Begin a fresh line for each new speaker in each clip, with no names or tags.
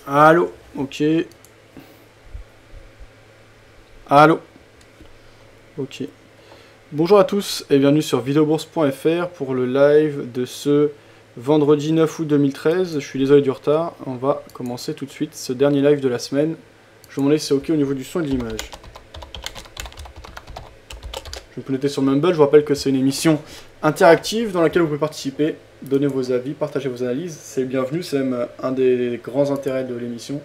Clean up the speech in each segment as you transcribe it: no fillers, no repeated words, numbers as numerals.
Allô. Ok. Allô. Ok. Bonjour à tous et bienvenue sur videobourse.fr pour le live de ce vendredi 9 août 2013. Je suis désolé du retard. On va commencer tout de suite ce dernier live de la semaine. Je vous demande si c'est ok au niveau du son et de l'image. Je peux noter sur Mumble. Je vous rappelle que c'est une émission interactive dans laquelle vous pouvez participer, donner vos avis, partager vos analyses. C'est le bienvenu, c'est même un des grands intérêts de l'émission.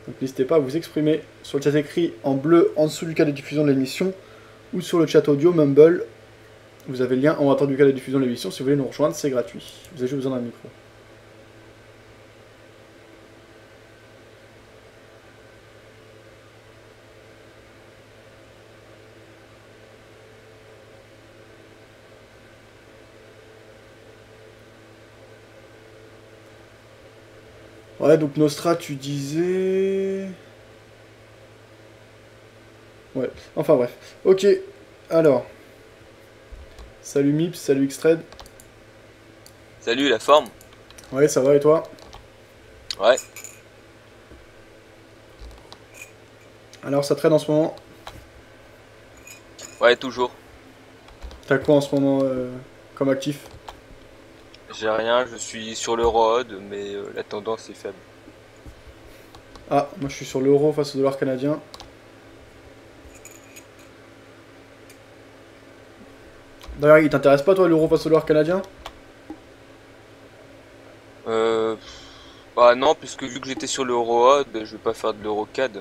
Donc n'hésitez pas à vous exprimer sur le chat écrit en bleu en dessous du cas de diffusion de l'émission ou sur le chat audio Mumble. Vous avez le lien en attendant du cas de diffusion de l'émission. Si vous voulez nous rejoindre, c'est gratuit. Vous avez juste besoin d'un micro. Ouais, donc Nostra, tu disais... Ouais, enfin bref. Ok, alors. Salut Mips, salut Xtrade.
Salut, la forme?
Ouais, ça va et toi?
Ouais.
Alors ça traîne en ce moment.
Ouais, toujours.
T'as quoi en ce moment comme actif?
J'ai rien, je suis sur le road, mais la tendance est faible.
Ah, moi je suis sur l'euro face au dollar canadien. D'ailleurs, il t'intéresse pas toi l'euro face au dollar canadien?
Euh... Bah non, puisque vu que j'étais sur le road, je vais pas faire de l'eurocad.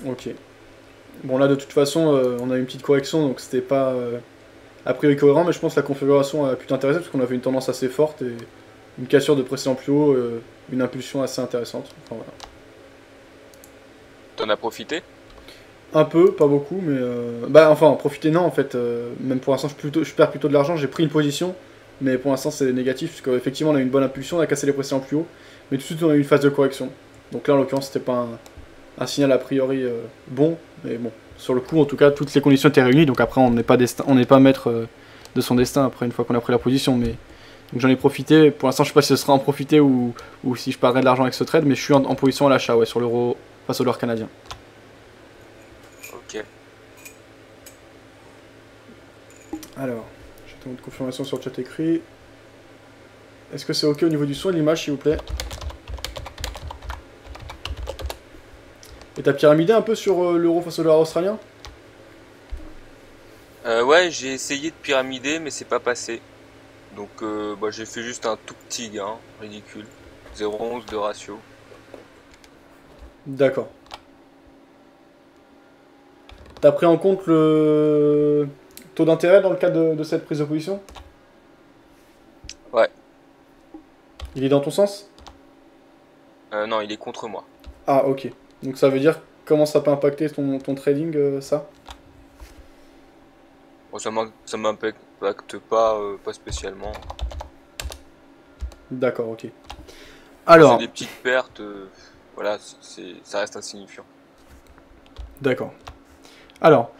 Ok. Bon là de toute façon, on a eu une petite correction, donc c'était pas a priori cohérent, mais je pense que la configuration a pu t'intéresser parce qu'on avait une tendance assez forte et une cassure de précédent plus haut, une impulsion assez intéressante. Enfin, voilà.
T'en as profité?
Un peu, pas beaucoup, mais bah enfin en profiter non en fait. Même pour l'instant je perds plutôt de l'argent, j'ai pris une position, mais pour l'instant c'est négatif parce qu'effectivement on a eu une bonne impulsion, on a cassé les précédents plus haut, mais tout de suite on a eu une phase de correction. Donc là en l'occurrence c'était pas un signal a priori bon, mais bon, sur le coup en tout cas toutes les conditions étaient réunies, donc après on n'est pas maître de son destin après une fois qu'on a pris la position, mais donc j'en ai profité. Pour l'instant je sais pas si ce sera en profiter ou si je perdrai de l'argent avec ce trade, mais je suis en position à l'achat ouais, sur l'euro face au dollar canadien.
Ok.
Alors, j'attends une confirmation sur le chat écrit. Est-ce que c'est ok au niveau du son et de l'image s'il vous plaît? Et t'as pyramidé un peu sur l'euro face au dollar australien?
Ouais, j'ai essayé de pyramider, mais c'est pas passé. Donc bah, j'ai fait juste un tout petit gain, ridicule. 0,11 de ratio.
D'accord. T'as pris en compte le taux d'intérêt dans le cadre de cette prise de position?
Ouais.
Il est dans ton sens?
Non, il est contre moi.
Ah ok. Donc ça veut dire comment ça peut impacter ton trading ça?
Bon, ça m'impacte pas, pas spécialement.
D'accord, ok.
Quand c'est
Alors,
des petites pertes, voilà, ça reste insignifiant.
d'accord. Alors,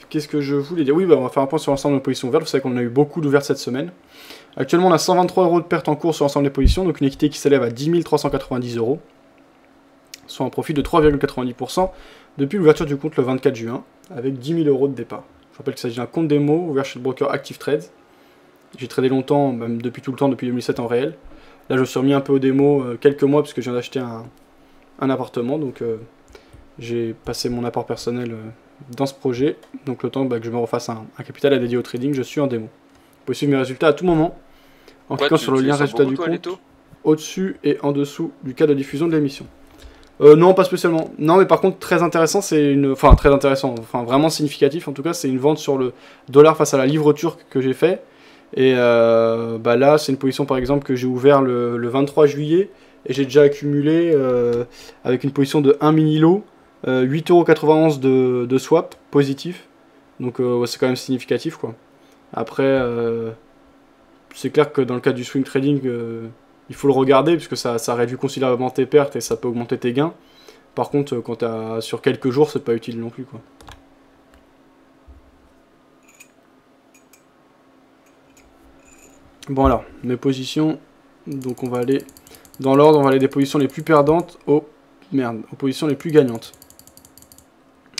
qu'est-ce que je voulais dire? Oui, bah, on va faire un point sur l'ensemble de nos positions ouvertes. Vous savez qu'on a eu beaucoup d'ouvertes cette semaine. Actuellement, on a 123 euros de perte en cours sur l'ensemble des positions, donc une équité qui s'élève à 10 390 euros, soit un profit de 3,90% depuis l'ouverture du compte le 24 juin, avec 10 000 euros de départ. Je rappelle qu'il s'agit d'un compte démo ouvert chez le broker Active Trades. J'ai tradé longtemps, même depuis tout le temps, depuis 2007 en réel. Là, je me suis remis un peu aux démos quelques mois, parce que je viens d'acheter un appartement, donc j'ai passé mon apport personnel dans ce projet. Donc le temps que je me refasse un capital à dédier au trading, je suis en démo. Vous pouvez suivre mes résultats à tout moment en
Quoi,
cliquant sur le
tu les
lien
sens
résultat
beaucoup
du
toi, les
compte
taux?
au-dessus et en dessous du cas de diffusion de l'émission. Non, pas spécialement. Non, mais par contre, très intéressant, Enfin, très intéressant, enfin, vraiment significatif en tout cas, c'est une vente sur le dollar face à la livre turque que j'ai fait. Et bah là, c'est une position par exemple que j'ai ouvert le 23 juillet et j'ai déjà accumulé avec une position de 1 mini lot 8,91€ de swap positif. Donc ouais, c'est quand même significatif quoi. Après, c'est clair que dans le cas du swing trading, il faut le regarder puisque ça réduit considérablement tes pertes et ça peut augmenter tes gains. Par contre, quand t'as sur quelques jours, c'est pas utile non plus quoi. Bon alors, mes positions, donc on va aller Dans l'ordre, on va aller des positions les plus perdantes aux positions les plus gagnantes.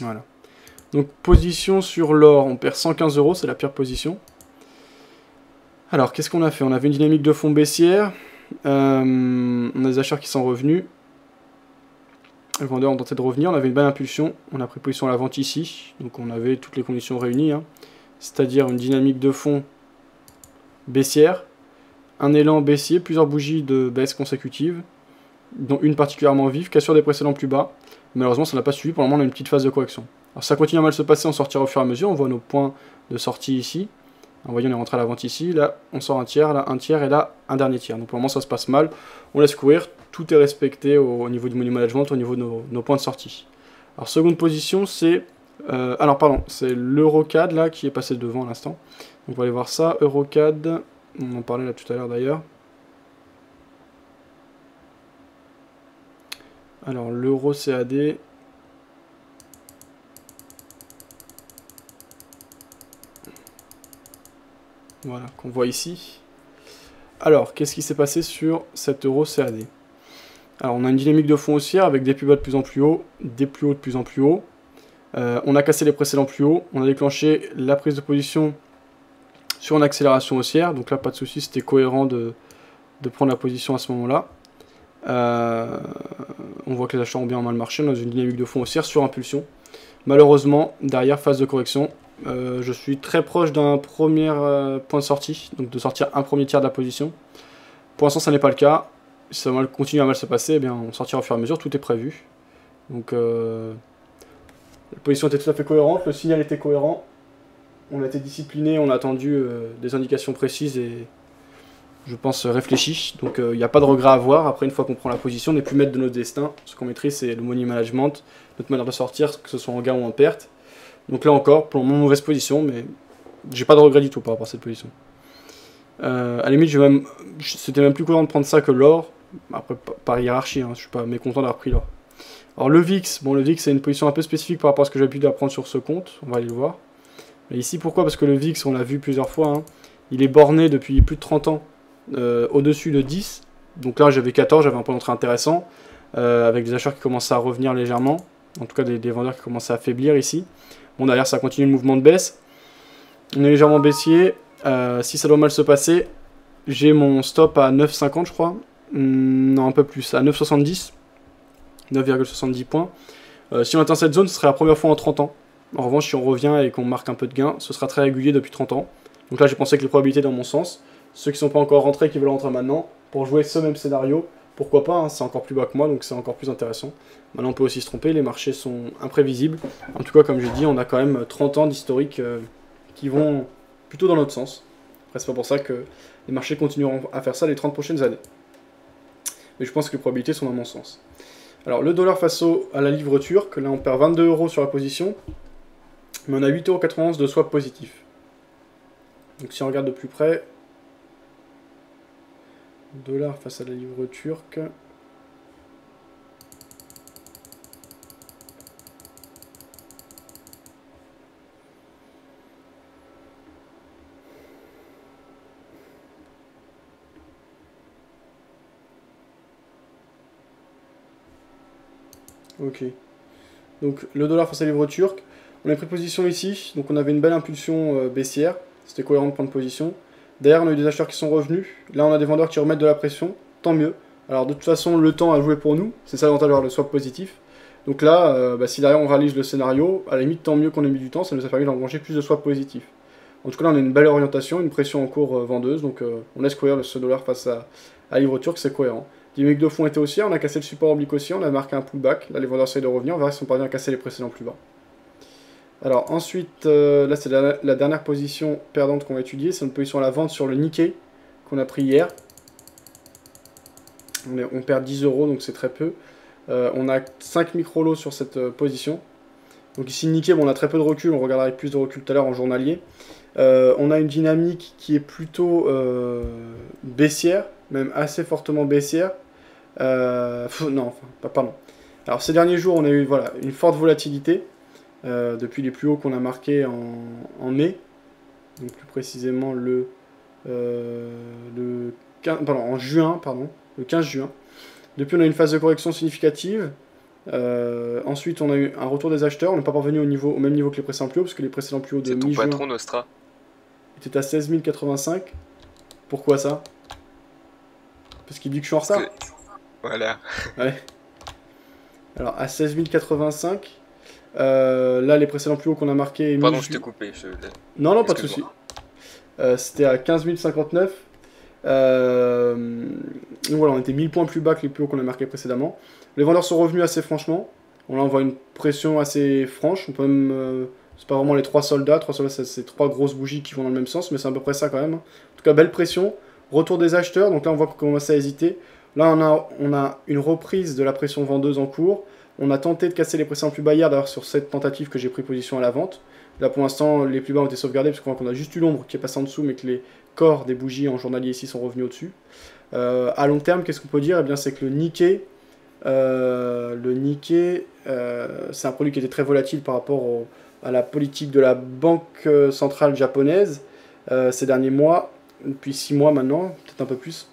Voilà. Donc position sur l'or, on perd 115 €, c'est la pire position. Alors qu'est-ce qu'on a fait? On avait une dynamique de fond baissière. On a des acheteurs qui sont revenus. Les vendeurs ont tenté de revenir, on avait une belle impulsion. On a pris position à la vente ici. Donc on avait toutes les conditions réunies. Hein. C'est-à-dire une dynamique de fond baissière. Un élan baissier, plusieurs bougies de baisse consécutives. Dont une particulièrement vive, cassure des précédents plus bas. Malheureusement ça n'a pas suivi, pour le moment on a une petite phase de correction. Alors ça continue à mal se passer, on sortira au fur et à mesure, on voit nos points de sortie ici. Vous voyez on est rentré à la vente ici, là on sort un tiers, là un tiers et là un dernier tiers. Donc pour le moment ça se passe mal, on laisse courir, tout est respecté au niveau du money management, au niveau de nos points de sortie. Alors seconde position c'est... c'est l'Eurocad là qui est passé devant à l'instant. Donc on va aller voir ça, Eurocad, on en parlait là tout à l'heure d'ailleurs. Alors l'euro CAD... Voilà, qu'on voit ici. Alors, qu'est-ce qui s'est passé sur cet euro CAD? Alors, on a une dynamique de fond haussière avec des plus bas de plus en plus haut, des plus hauts de plus en plus haut. On a cassé les précédents plus hauts. On a déclenché la prise de position sur une accélération haussière. Donc là, pas de souci, c'était cohérent de prendre la position à ce moment-là. On voit que les achats ont bien mal marché. On a une dynamique de fond haussière sur impulsion. Malheureusement, derrière, phase de correction. Je suis très proche d'un premier point de sortie, donc de sortir un premier tiers de la position. Pour l'instant, ça n'est pas le cas. Si ça continue à mal se passer, eh bien, on sortira au fur et à mesure, tout est prévu. Donc, la position était tout à fait cohérente, le signal était cohérent. On a été discipliné, on a attendu des indications précises et, je pense, réfléchies. Donc, il n'y a pas de regret à avoir. Après, une fois qu'on prend la position, on n'est plus maître de notre destin. Ce qu'on maîtrise, c'est le money management, notre manière de sortir, que ce soit en gain ou en perte. Donc là encore, pour le moment, mauvaise position, mais j'ai pas de regret du tout par rapport à cette position. À la limite, c'était même plus cohérent de prendre ça que l'or. Après, par hiérarchie, hein, je suis pas mécontent d'avoir pris l'or. Alors le VIX, bon le VIX c'est une position un peu spécifique par rapport à ce que j'ai l'habitude d'apprendre sur ce compte, on va aller le voir. Mais ici pourquoi? Parce que le VIX, on l'a vu plusieurs fois, hein, il est borné depuis plus de 30 ans au-dessus de 10. Donc là j'avais 14, j'avais un point d'entrée intéressant, avec des acheteurs qui commençaient à revenir légèrement, en tout cas des vendeurs qui commençaient à faiblir ici. Bon derrière ça continue le mouvement de baisse, on est légèrement baissier, si ça doit mal se passer, j'ai mon stop à 9,50 je crois, non un peu plus, à 9,70, 9,70 points. Si on atteint cette zone, ce serait la première fois en 30 ans. En revanche, si on revient et qu'on marque un peu de gain, ce sera très régulier depuis 30 ans. Donc là, j'ai pensé que les probabilités dans mon sens. Ceux qui ne sont pas encore rentrés, qui veulent rentrer maintenant, pour jouer ce même scénario, pourquoi pas, hein, c'est encore plus bas que moi, donc c'est encore plus intéressant. Maintenant, on peut aussi se tromper, les marchés sont imprévisibles. En tout cas, comme j'ai dit, on a quand même 30 ans d'historique qui vont plutôt dans notre sens. Après, c'est pas pour ça que les marchés continueront à faire ça les 30 prochaines années. Mais je pense que les probabilités sont dans mon sens. Alors, le dollar face à la livre turque, là on perd 22 € sur la position, mais on a 8,91 € de swap positif. Donc si on regarde de plus près, dollar face à la livre turque. Ok. Donc le dollar face à la livre turque. On a pris position ici, donc on avait une belle impulsion baissière. C'était cohérent de prendre position. Derrière, on a eu des acheteurs qui sont revenus. Là, on a des vendeurs qui remettent de la pression. Tant mieux. Alors de toute façon, le temps a joué pour nous. C'est ça l'avantage d'avoir le swap positif. Donc là, si derrière on réalise le scénario, à la limite, tant mieux qu'on ait mis du temps. Ça nous a permis d'engranger plus de swap positifs. En tout cas, là, on a une belle orientation, une pression en cours vendeuse. Donc on laisse courir ce dollar face à la livre turque, c'est cohérent. Dynamique de fond était haussière, on a cassé le support oblique aussi, on a marqué un pullback. Là, les vendeurs essayent de revenir, on verra si on parvient à casser les précédents plus bas. Alors ensuite, là c'est la dernière position perdante qu'on va étudier, c'est une position à la vente sur le Nikkei qu'on a pris hier. On perd 10 €, donc c'est très peu. On a 5 micro-lots sur cette position. Donc ici Nikkei, bon, on a très peu de recul, on regardera avec plus de recul tout à l'heure en journalier. On a une dynamique qui est plutôt baissière, même assez fortement baissière. Pardon. Alors ces derniers jours, on a eu une forte volatilité. Depuis les plus hauts qu'on a marqués en mai, donc plus précisément en juin, pardon, le 15 juin. Depuis, on a eu une phase de correction significative. Ensuite, on a eu un retour des acheteurs. On n'est pas parvenu au même niveau que les précédents plus hauts, parce que les précédents plus hauts de mi-juin...
C'est ton patron, Nostra.
Était à 16 085. Pourquoi ça? Parce qu'il dit que je suis en retard.
Voilà.
Ouais. Alors, à 16 085, là, les précédents plus hauts qu'on a marqués...
Pardon, je t'ai coupé.
Non, non, pas de souci. C'était à 15 059. Donc voilà, on était 1000 points plus bas que les plus hauts qu'on a marqués précédemment. Les vendeurs sont revenus assez franchement. On voit une pression assez franche. On peut même... c'est pas vraiment les 3 soldats. 3 soldats, c'est 3 grosses bougies qui vont dans le même sens, mais c'est à peu près ça quand même. En tout cas, belle pression. Retour des acheteurs. Donc là, on voit qu'on commence à hésiter. Là, on a une reprise de la pression vendeuse en cours. On a tenté de casser les pressions plus bas hier, d'ailleurs, sur cette tentative que j'ai pris position à la vente. Là, pour l'instant, les plus bas ont été sauvegardés, parce qu'on voit qu'on a juste eu l'ombre qui est passée en dessous, mais que les corps des bougies en journalier ici sont revenus au-dessus. À long terme, qu'est-ce qu'on peut dire? Eh bien, c'est que le Nikkei, c'est un produit qui était très volatile par rapport à la politique de la Banque centrale japonaise ces derniers mois, depuis 6 mois maintenant, peut-être un peu plus.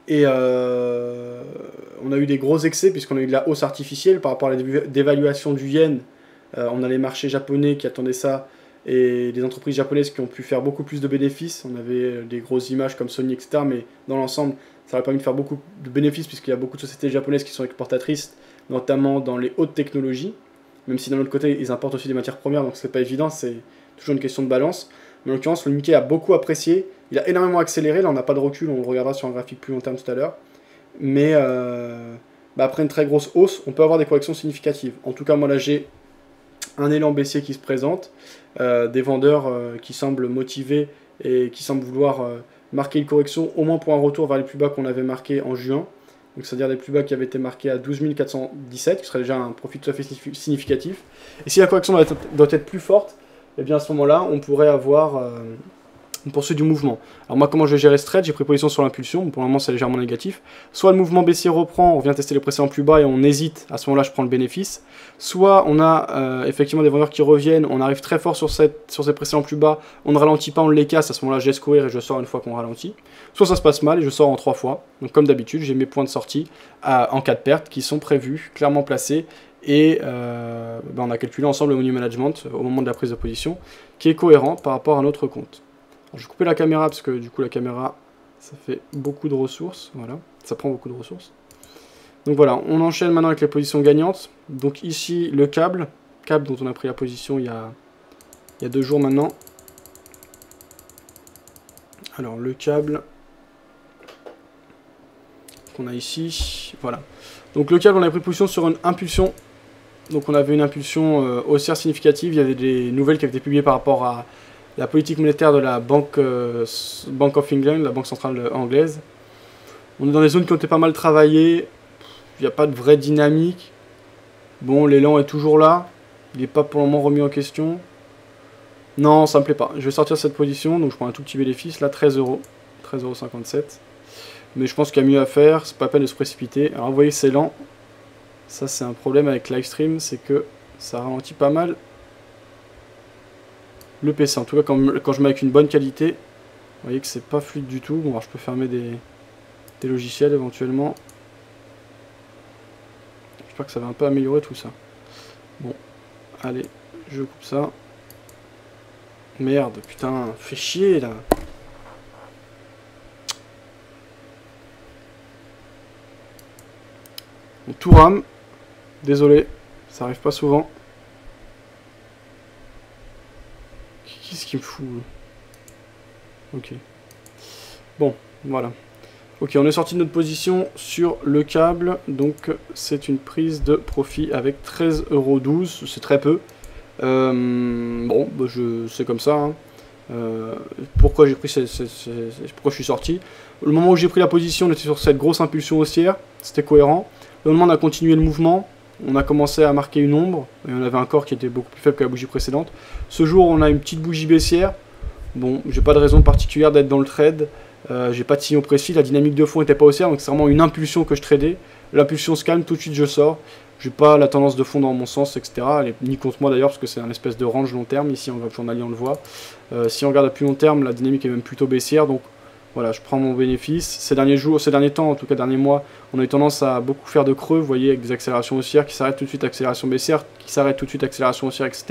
Et on a eu des gros excès puisqu'on a eu de la hausse artificielle par rapport à la dévaluation du yen. On a les marchés japonais qui attendaient ça et des entreprises japonaises qui ont pu faire beaucoup plus de bénéfices. On avait des grosses images comme Sony, etc. Mais dans l'ensemble, ça leur a permis de faire beaucoup de bénéfices puisqu'il y a beaucoup de sociétés japonaises qui sont exportatrices, notamment dans les hautes technologies. Même si d'un autre côté, ils importent aussi des matières premières, donc c'est pas évident, c'est toujours une question de balance. Mais en l'occurrence, le Nikkei a beaucoup apprécié. Il a énormément accéléré. Là, on n'a pas de recul. On le regardera sur un graphique plus long terme tout à l'heure. Mais après une très grosse hausse, on peut avoir des corrections significatives. En tout cas, moi, là, j'ai un élan baissier qui se présente. Des vendeurs qui semblent motivés et qui semblent vouloir marquer une correction, au moins pour un retour vers les plus bas qu'on avait marqué en juin. Donc, c'est-à-dire des plus bas qui avaient été marqués à 12 417, qui serait déjà un profit tout à fait significatif. Et si la correction doit être plus forte, et bien à ce moment-là, on pourrait avoir une poursuite du mouvement. Alors moi, comment je vais gérer ce trade? J'ai pris position sur l'impulsion, pour le moment c'est légèrement négatif. Soit le mouvement baissier reprend, on vient tester les précédents plus bas et on hésite, à ce moment-là je prends le bénéfice. Soit on a effectivement des vendeurs qui reviennent, on arrive très fort sur ces précédents plus bas, on ne ralentit pas, on les casse, à ce moment-là je laisse courir et je sors une fois qu'on ralentit. Soit ça se passe mal et je sors en 3 fois. Donc comme d'habitude, j'ai mes points de sortie en cas de perte qui sont prévus, clairement placés. Et on a calculé ensemble le money management au moment de la prise de position, qui est cohérent par rapport à notre compte. Alors, je vais couper la caméra parce que du coup la caméra, ça fait beaucoup de ressources. Voilà, ça prend beaucoup de ressources. Donc voilà, on enchaîne maintenant avec les positions gagnantes. Donc ici le câble dont on a pris la position il y a 2 jours maintenant. Alors le câble qu'on a ici, voilà. Donc le câble, on a pris position sur une impulsion. Donc on avait une impulsion haussière significative. Il y avait des nouvelles qui avaient été publiées par rapport à la politique monétaire de la Bank of England, la banque centrale anglaise. On est dans des zones qui ont été pas mal travaillées. Il n'y a pas de vraie dynamique. Bon, l'élan est toujours là. Il n'est pas pour le moment remis en question. Non, ça me plaît pas. Je vais sortir cette position. Donc je prends un tout petit bénéfice. Là, 13 €. 13,57 €. Mais je pense qu'il y a mieux à faire. C'est pas la peine de se précipiter. Alors vous voyez, c'est lent. Ça, c'est un problème avec Livestream. C'est que ça ralentit pas mal le PC. En tout cas, quand je mets avec une bonne qualité, vous voyez que c'est pas fluide du tout. Bon, alors je peux fermer des logiciels éventuellement. J'espère que ça va un peu améliorer tout ça. Bon, allez, je coupe ça. Merde, putain, fait chier là. Bon, tout rame. Désolé, ça arrive pas souvent. Qu'est-ce qu'il me fout? Ok. Bon, voilà. Ok, on est sorti de notre position sur le câble. Donc, c'est une prise de profit avec 13,12 €. C'est très peu. Bon, bah, c'est comme ça. Hein. Pourquoi j'ai pris pourquoi je suis sorti? Le moment où j'ai pris la position, on était sur cette grosse impulsion haussière. C'était cohérent. Le moment où on a continué le mouvement, on a commencé à marquer une ombre. Et on avait un corps qui était beaucoup plus faible que la bougie précédente. Ce jour, on a une petite bougie baissière. Bon, j'ai pas de raison particulière d'être dans le trade. J'ai pas de signaux précis. La dynamique de fond n'était pas haussière. Donc c'est vraiment une impulsion que je tradais. L'impulsion se calme, tout de suite je sors. J'ai pas la tendance de fond dans mon sens, etc. Elle est ni contre moi d'ailleurs, parce que c'est un espèce de range long terme. Ici, on va journalier, on le voit. Si on regarde à plus long terme, la dynamique est même plutôt baissière. Donc Voilà, je prends mon bénéfice. Ces derniers jours, ces derniers temps, en tout cas derniers mois, on a eu tendance à beaucoup faire de creux, vous voyez, avec des accélérations haussières qui s'arrêtent tout de suite, accélération baissière, qui s'arrêtent tout de suite, accélération haussière, etc.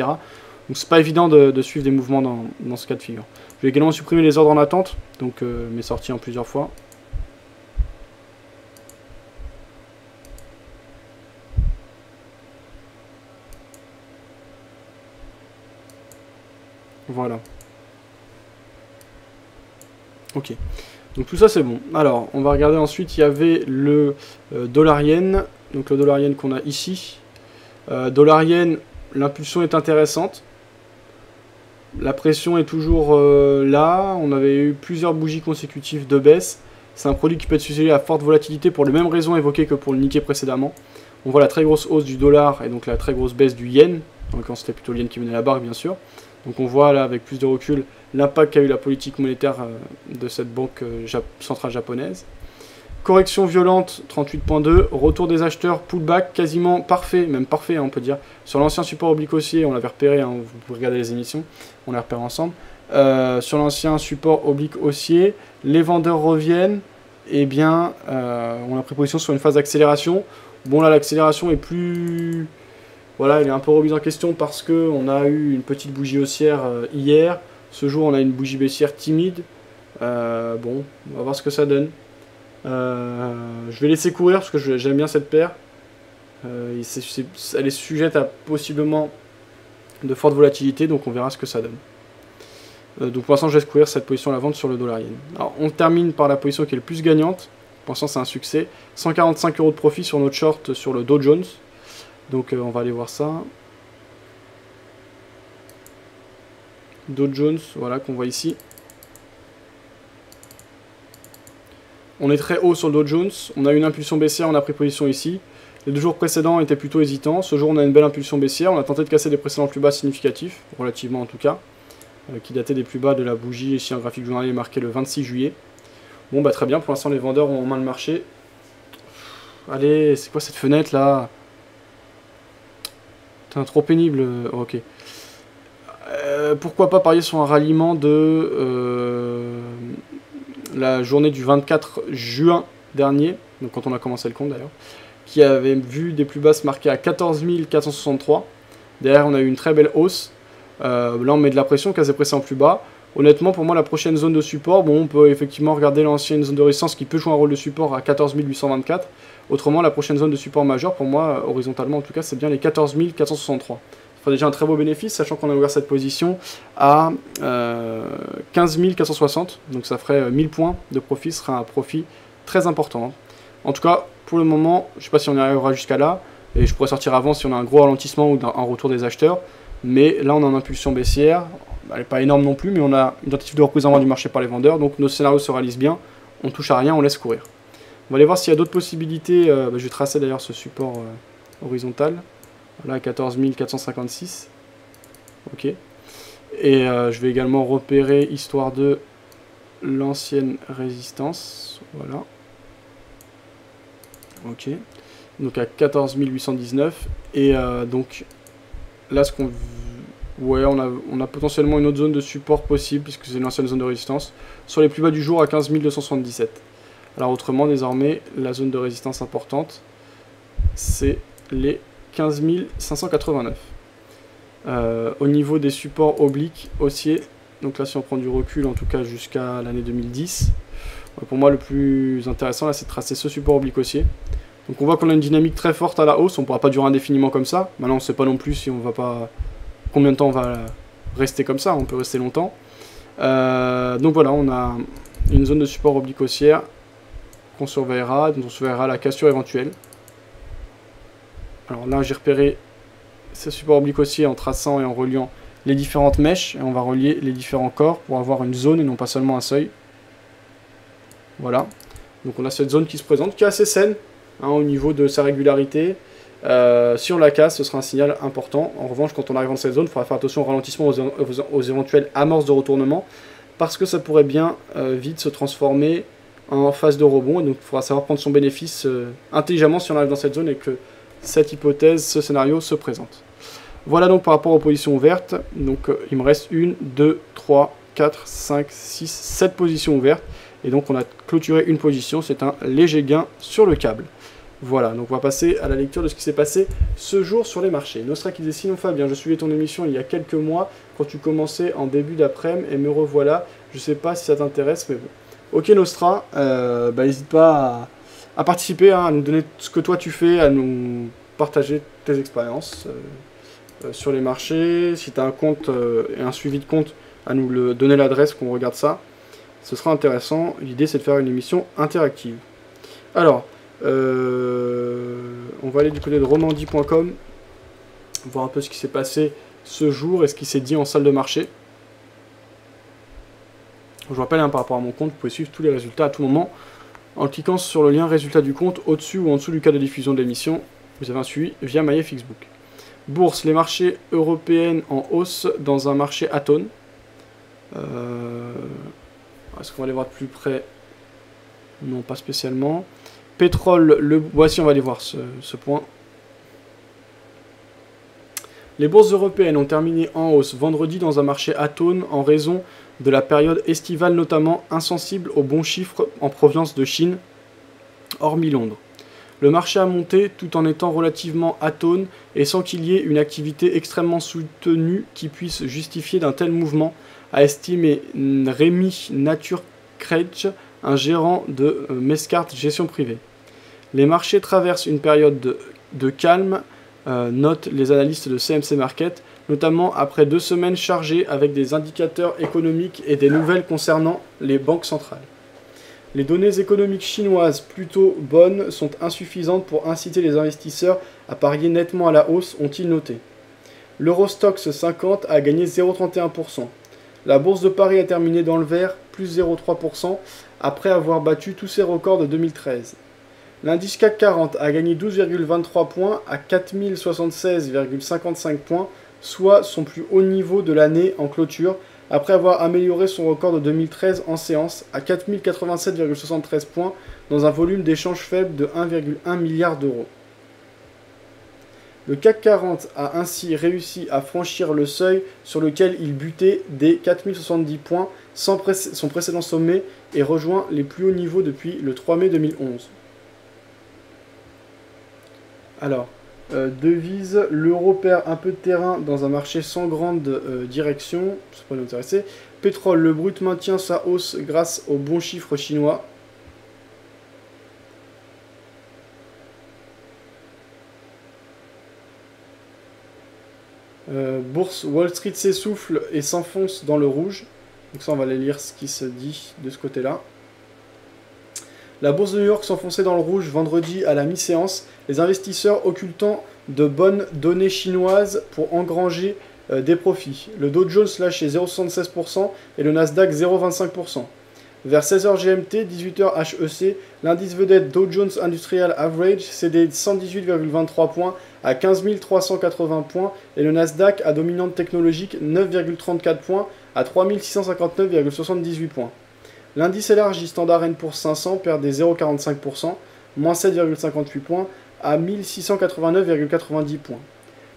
Donc c'est pas évident de suivre des mouvements dans ce cas de figure. Je vais également supprimer les ordres en attente, donc mes sorties en plusieurs fois. Voilà. Ok. Donc tout ça c'est bon. Alors, on va regarder ensuite, il y avait le dollar-yen. Donc le dollar-yen qu'on a ici. Dollar-yen, l'impulsion est intéressante. La pression est toujours là. On avait eu plusieurs bougies consécutives de baisse. C'est un produit qui peut être sujet à forte volatilité pour les mêmes raisons évoquées que pour le Nikkei précédemment. On voit la très grosse hausse du dollar et donc la très grosse baisse du yen. Donc c'était plutôt le yen qui menait la barre bien sûr. Donc on voit là avec plus de recul l'impact qu'a eu la politique monétaire de cette banque centrale japonaise. Correction violente, 38.2, retour des acheteurs, pullback quasiment parfait, même parfait hein, on peut dire. Sur l'ancien support oblique haussier, on l'avait repéré, hein, vous pouvez regarder les émissions, on l'a repéré ensemble. Sur l'ancien support oblique haussier, les vendeurs reviennent, et bien on a pris position sur une phase d'accélération. Bon là l'accélération est plus... Voilà, elle est un peu remise en question parce qu'on a eu une petite bougie haussière hier. Ce jour, on a une bougie baissière timide. Bon, on va voir ce que ça donne. Je vais laisser courir parce que j'aime bien cette paire. Elle est sujette à possiblement de forte volatilité, donc on verra ce que ça donne. Donc pour l'instant, je laisse courir cette position à la vente sur le dollar yen. Alors, on termine par la position qui est le plus gagnante. Pour l'instant, c'est un succès. 145 € de profit sur notre short sur le Dow Jones. Donc on va aller voir ça. Dow Jones, voilà, qu'on voit ici. On est très haut sur le Dow Jones. On a une impulsion baissière, on a pris position ici. Les 2 jours précédents étaient plutôt hésitants. Ce jour, on a une belle impulsion baissière. On a tenté de casser des précédents plus bas significatifs, relativement en tout cas, qui dataient des plus bas de la bougie ici en graphique journalier marqué le 26 juillet. Bon, bah très bien, pour l'instant, les vendeurs ont en main le marché. Allez, c'est quoi cette fenêtre là? Putain, trop pénible. Ok. Pourquoi pas parier sur un ralliement de la journée du 24 juin dernier, donc quand on a commencé le compte d'ailleurs, qui avait vu des plus basses marquées à 14 463. Derrière, on a eu une très belle hausse. Là, on met de la pression, casé pressé en plus bas. Honnêtement, pour moi, la prochaine zone de support, bon, on peut effectivement regarder l'ancienne zone de résistance qui peut jouer un rôle de support à 14 824. Autrement, la prochaine zone de support majeur, pour moi, horizontalement en tout cas, c'est bien les 14 463. Ça fera déjà un très beau bénéfice, sachant qu'on a ouvert cette position à 15 460. Donc ça ferait 1000 points de profit, ce sera un profit très important. En tout cas, pour le moment, je ne sais pas si on y arrivera jusqu'à là, et je pourrais sortir avant si on a un gros ralentissement ou un retour des acheteurs. Mais là, on a une impulsion baissière. Elle n'est pas énorme non plus, mais on a une tentative de reprise en main du marché par les vendeurs. Donc nos scénarios se réalisent bien. On touche à rien, on laisse courir. On va aller voir s'il y a d'autres possibilités. Je vais tracer d'ailleurs ce support horizontal. Là, 14 456. Ok. Et je vais également repérer, histoire de l'ancienne résistance. Voilà. Ok. Donc à 14 819. Et donc là, ce qu'on... Ouais, on a potentiellement une autre zone de support possible, puisque c'est une ancienne zone de résistance, sur les plus bas du jour à 15 277. Alors autrement, désormais, la zone de résistance importante, c'est les 15 589. Au niveau des supports obliques haussiers, donc là si on prend du recul, en tout cas jusqu'à l'année 2010, pour moi le plus intéressant là c'est de tracer ce support oblique haussier. Donc on voit qu'on a une dynamique très forte à la hausse, on ne pourra pas durer indéfiniment comme ça. Maintenant on ne sait pas non plus si on va pas... combien de temps on va rester comme ça, on peut rester longtemps. Donc voilà, on a une zone de support oblique haussière qu'on surveillera, dont on surveillera la cassure éventuelle. Alors là j'ai repéré ce support oblique haussier en traçant et en reliant les différentes mèches, et on va relier les différents corps pour avoir une zone et non pas seulement un seuil. Voilà, donc on a cette zone qui se présente, qui est assez saine, hein, au niveau de sa régularité. Si on la casse, ce sera un signal important. En revanche, quand on arrive dans cette zone, il faudra faire attention au ralentissement, aux éventuelles amorces de retournement, parce que ça pourrait bien vite se transformer en phase de rebond, et donc il faudra savoir prendre son bénéfice intelligemment si on arrive dans cette zone et que cette hypothèse, ce scénario se présente. Voilà donc par rapport aux positions ouvertes. Donc il me reste 1, 2, 3, 4, 5, 6, 7 positions ouvertes. Et donc on a clôturé une position, c'est un léger gain sur le câble. Voilà, donc on va passer à la lecture de ce qui s'est passé ce jour sur les marchés. Nostra qui disait: sinon Fabien, je suivais ton émission il y a quelques mois quand tu commençais en début d'après-midi et me revoilà. Je sais pas si ça t'intéresse, mais bon. Ok Nostra, n'hésite pas à participer, hein, à nous donner ce que toi tu fais, à nous partager tes expériences sur les marchés. Si tu as un compte et un suivi de compte, à nous le donner l'adresse qu'on regarde ça. Ce sera intéressant. L'idée c'est de faire une émission interactive. Alors, on va aller du côté de romandie.com, voir un peu ce qui s'est passé ce jour et ce qui s'est dit en salle de marché. Je vous rappelle, hein, par rapport à mon compte, vous pouvez suivre tous les résultats à tout moment en cliquant sur le lien résultat du compte au-dessus ou en dessous du cas de diffusion de l'émission. Vous avez un suivi via MyFXbook. Bourse, les marchés européens en hausse dans un marché atone. Est-ce qu'on va aller voir de plus près? Non, pas spécialement. Pétrole, voici, on va aller voir ce point. Les bourses européennes ont terminé en hausse vendredi dans un marché atone en raison de la période estivale, notamment insensible aux bons chiffres en provenance de Chine, hormis Londres. Le marché a monté tout en étant relativement atone et sans qu'il y ait une activité extrêmement soutenue qui puisse justifier d'un tel mouvement, a estimé Rémi Naturkreitsch, un gérant de Mescart Gestion Privée. Les marchés traversent une période de calme, notent les analystes de CMC Market, notamment après 2 semaines chargées avec des indicateurs économiques et des nouvelles concernant les banques centrales. Les données économiques chinoises plutôt bonnes sont insuffisantes pour inciter les investisseurs à parier nettement à la hausse, ont-ils noté. L'Eurostoxx 50 a gagné 0,31%. La bourse de Paris a terminé dans le vert, plus 0,3%, après avoir battu tous ses records de 2013. L'indice CAC 40 a gagné 12,23 points à 4076,55 points, soit son plus haut niveau de l'année en clôture, après avoir amélioré son record de 2013 en séance à 4087,73 points dans un volume d'échange faible de 1,1 milliard d'euros. Le CAC 40 a ainsi réussi à franchir le seuil sur lequel il butait des 4070 points son précédent sommet et rejoint les plus hauts niveaux depuis le 3 mai 2011. Alors, devise, l'euro perd un peu de terrain dans un marché sans grande direction, ça pourrait nous intéresser. Pétrole, le brut maintient sa hausse grâce aux bons chiffres chinois. Bourse, Wall Street s'essouffle et s'enfonce dans le rouge. Donc ça, on va aller lire ce qui se dit de ce côté-là. La bourse de New York s'enfonçait dans le rouge vendredi à la mi-séance, les investisseurs occultant de bonnes données chinoises pour engranger des profits. Le Dow Jones lâchait 0,76% et le Nasdaq 0,25%. Vers 16h GMT, 18h HEC, l'indice vedette Dow Jones Industrial Average cédait 118,23 points à 15 380 points et le Nasdaq à dominante technologique 9,34 points à 3659,78 points. L'indice élargi Standard & Poor's 500 perdait 0,45%, moins 7,58 points, à 1689,90 points.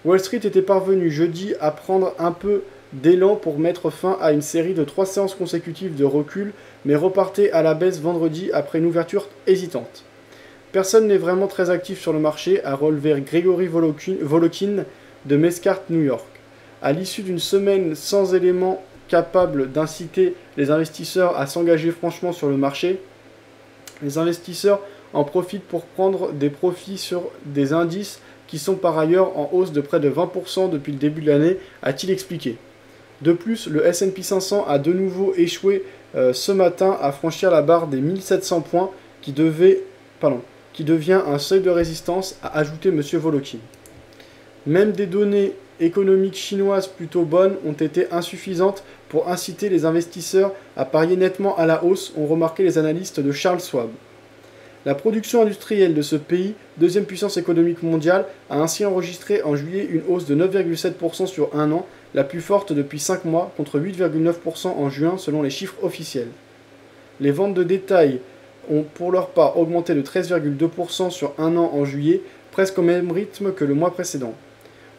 Wall Street était parvenu jeudi à prendre un peu d'élan pour mettre fin à une série de 3 séances consécutives de recul, mais repartait à la baisse vendredi après une ouverture hésitante. Personne n'est vraiment très actif sur le marché, a relevé Grégory Volokin de Mescart New York. À l'issue d'une semaine sans éléments capable d'inciter les investisseurs à s'engager franchement sur le marché, les investisseurs en profitent pour prendre des profits sur des indices qui sont par ailleurs en hausse de près de 20% depuis le début de l'année, a-t-il expliqué. De plus, le S&P 500 a de nouveau échoué ce matin à franchir la barre des 1700 points qui devient un seuil de résistance, a ajouté M. Volokin. Même des données économiques chinoises plutôt bonnes ont été insuffisantes pour inciter les investisseurs à parier nettement à la hausse, ont remarqué les analystes de Charles Schwab. La production industrielle de ce pays, deuxième puissance économique mondiale, a ainsi enregistré en juillet une hausse de 9,7% sur un an, la plus forte depuis 5 mois, contre 8,9% en juin selon les chiffres officiels. Les ventes de détail ont pour leur part augmenté de 13,2% sur un an en juillet, presque au même rythme que le mois précédent.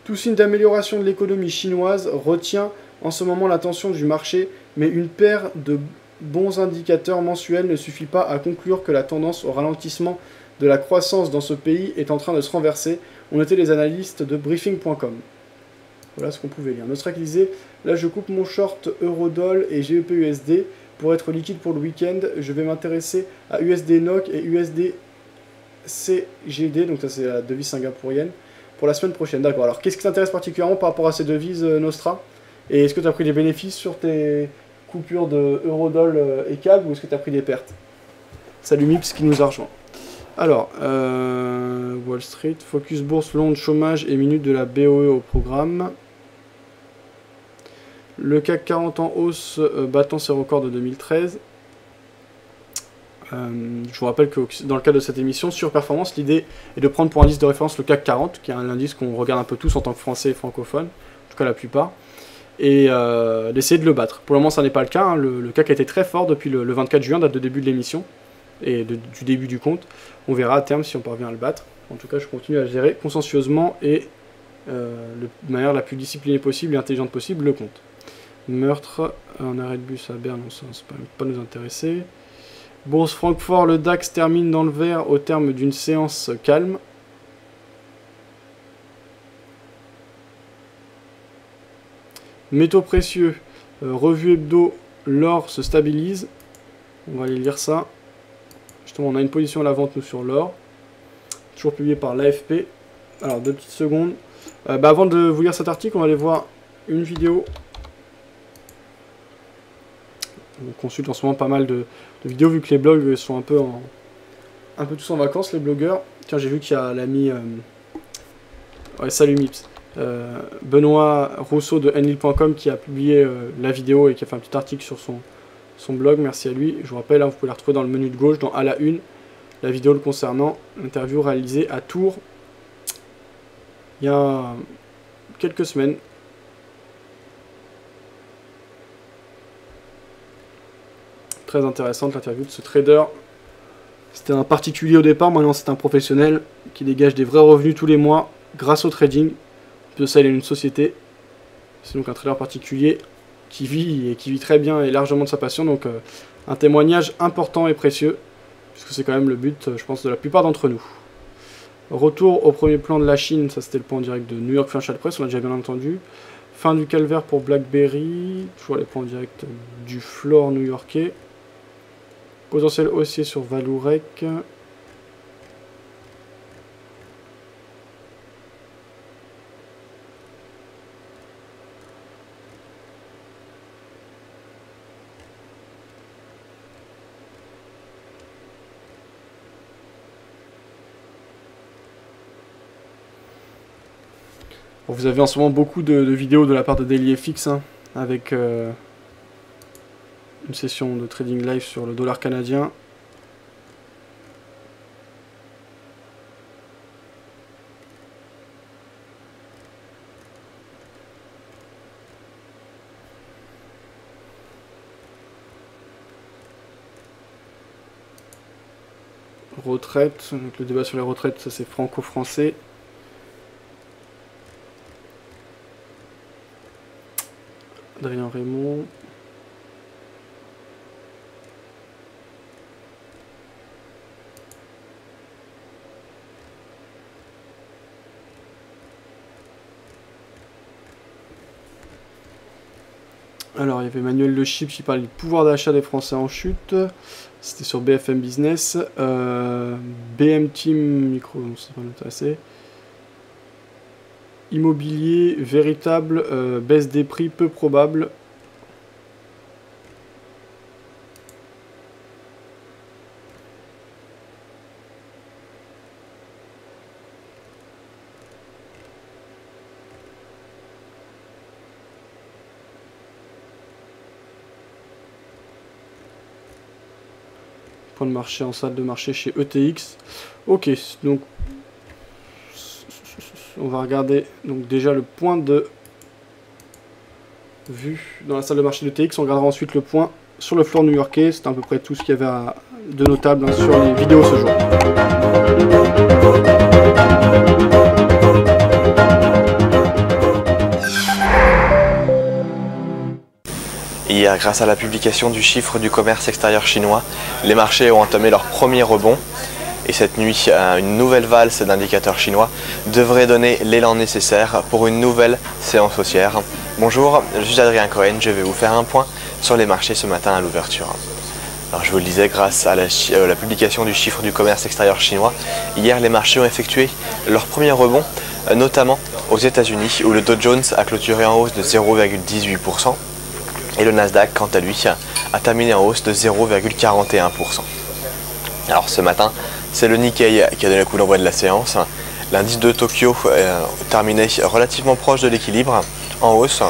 Tout signe d'amélioration de l'économie chinoise retient en ce moment l'attention du marché, mais une paire de bons indicateurs mensuels ne suffit pas à conclure que la tendance au ralentissement de la croissance dans ce pays est en train de se renverser, ont noté les analystes de briefing.com. Voilà ce qu'on pouvait lire. Nostrak disait, là je coupe mon short Eurodoll et GEP-USD pour être liquide pour le week-end. Je vais m'intéresser à USD NOK et USD CGD, donc ça c'est la devise singapourienne, pour la semaine prochaine. D'accord, alors qu'est-ce qui t'intéresse particulièrement par rapport à ces devises, Nostra? Et est-ce que tu as pris des bénéfices sur tes coupures de Eurodoll et CAG, ou est-ce que tu as pris des pertes? Salut Mips qui nous a rejoint. Alors, Wall Street, Focus Bourse, Londres, chômage et minute de la BOE au programme. Le CAC 40 en hausse, battant ses records de 2013. Je vous rappelle que dans le cadre de cette émission, sur performance, l'idée est de prendre pour indice de référence le CAC 40, qui est un indice qu'on regarde un peu tous en tant que Français et francophones, en tout cas la plupart, et d'essayer de le battre. Pour le moment, ça n'est pas le cas. Hein. Le CAC a été très fort depuis le 24 juin, date de début de l'émission, et du début du compte. On verra à terme si on parvient à le battre. En tout cas, je continue à gérer consciencieusement et de manière la plus disciplinée possible et intelligente possible le compte. Meurtre, un arrêt de bus à Berne, ça ne peut pas nous intéresser. Bourse Francfort, le DAX termine dans le vert au terme d'une séance calme. Métaux précieux, revue hebdo, l'or se stabilise. On va aller lire ça. Justement, on a une position à la vente, nous, sur l'or. Toujours publié par l'AFP. Alors, 2 petites secondes. Avant de vous lire cet article, on va aller voir une vidéo. On consulte en ce moment pas mal de vidéos, vu que les blogs sont un peu tous en vacances, les blogueurs. Tiens, j'ai vu qu'il y a l'ami... Ouais, salut Mips. Benoît Rousseau de nlil.com qui a publié la vidéo et qui a fait un petit article sur son blog, merci à lui. Je vous rappelle, hein, vous pouvez la retrouver dans le menu de gauche, dans À la Une, la vidéo le concernant, l'interview réalisée à Tours il y a quelques semaines. Très intéressante l'interview de ce trader. C'était un particulier au départ, maintenant c'est un professionnel qui dégage des vrais revenus tous les mois grâce au trading. De ça, il a une société. C'est donc un trader particulier qui vit très bien et largement de sa passion. Donc un témoignage important et précieux, puisque c'est quand même le but, je pense, de la plupart d'entre nous. Retour au premier plan de la Chine, ça c'était le point direct de New York Financial Press, on l'a déjà bien entendu. Fin du calvaire pour BlackBerry, toujours les plans directs du floor new-yorkais. Potentiel haussier sur Vallourec. Bon, vous avez en ce moment beaucoup de vidéos de la part de DailyFX, hein, avec une session de trading live sur le dollar canadien. Retraite, donc le débat sur les retraites, ça c'est franco-français. Adrien Raymond. Alors, il y avait Manuel Le Chip qui parlait du pouvoir d'achat des Français en chute. C'était sur BFM Business. BM Team Micro, ça va m'intéresser. Immobilier véritable, baisse des prix peu probable. Point de marché en salle de marché chez ETX. Ok, donc on va regarder donc déjà le point de vue dans la salle de marché de TX. On regardera ensuite le point sur le floor new-yorkais. C'est à peu près tout ce qu'il y avait de notable, hein, sur les vidéos ce jour.
Il y hier, grâce à la publication du chiffre du commerce extérieur chinois, les marchés ont entamé leur premier rebond. Et cette nuit, une nouvelle valse d'indicateurs chinois devrait donner l'élan nécessaire pour une nouvelle séance haussière. Bonjour, je suis Adrien Cohen, je vais vous faire un point sur les marchés ce matin à l'ouverture. Alors je vous le disais, grâce à la publication du chiffre du commerce extérieur chinois, hier les marchés ont effectué leur premier rebond, notamment aux États-Unis où le Dow Jones a clôturé en hausse de 0,18% et le Nasdaq, quant à lui, a terminé en hausse de 0,41%. Alors ce matin, c'est le Nikkei qui a donné le coup d'envoi de la séance. L'indice de Tokyo terminé relativement proche de l'équilibre, en hausse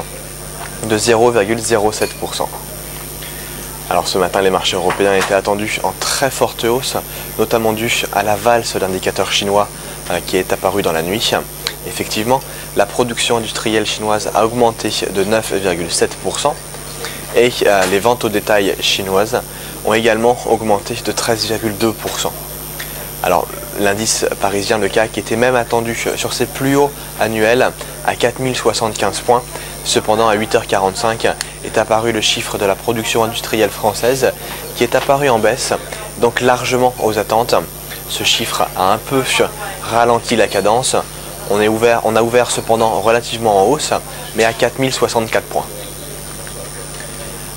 de 0,07%. Alors ce matin, les marchés européens étaient attendus en très forte hausse, notamment dû à la valse d'indicateurs chinois qui est apparue dans la nuit. Effectivement, la production industrielle chinoise a augmenté de 9,7% et les ventes au détail chinoises ont également augmenté de 13,2%. Alors l'indice parisien, le CAC, était même attendu sur ses plus hauts annuels à 4075 points. Cependant, à 8h45 est apparu le chiffre de la production industrielle française qui est apparu en baisse, donc largement aux attentes. Ce chiffre a un peu ralenti la cadence. On a ouvert cependant relativement en hausse, mais à 4064 points.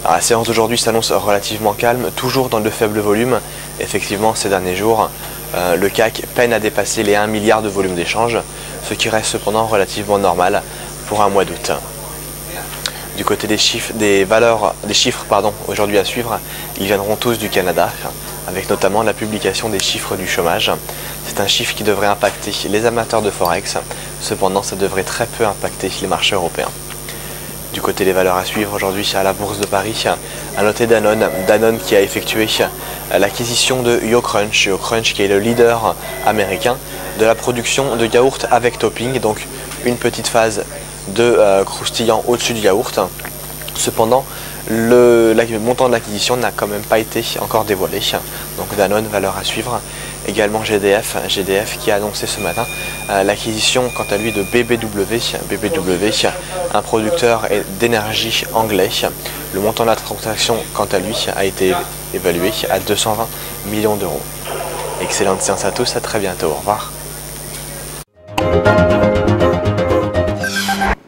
Alors, la séance d'aujourd'hui s'annonce relativement calme, toujours dans de faibles volumes. Effectivement, ces derniers jours, le CAC peine à dépasser les 1 milliard de volume d'échange, ce qui reste cependant relativement normal pour un mois d'août. Du côté des chiffres, aujourd'hui à suivre, ils viendront tous du Canada, avec notamment la publication des chiffres du chômage. C'est un chiffre qui devrait impacter les amateurs de Forex, cependant ça devrait très peu impacter les marchés européens. Du côté des valeurs à suivre aujourd'hui à la Bourse de Paris, à noter Danone qui a effectué l'acquisition de YoCrunch. YoCrunch qui est le leader américain de la production de yaourt avec topping, donc une petite phase de croustillant au-dessus du yaourt. Cependant, le montant de l'acquisition n'a quand même pas été encore dévoilé. Donc Danone, valeur à suivre. Également GDF qui a annoncé ce matin l'acquisition quant à lui de BBW, un producteur d'énergie anglais. Le montant de la transaction quant à lui a été évalué à 220 millions d'euros. Excellente séance à tous, à très bientôt, au revoir.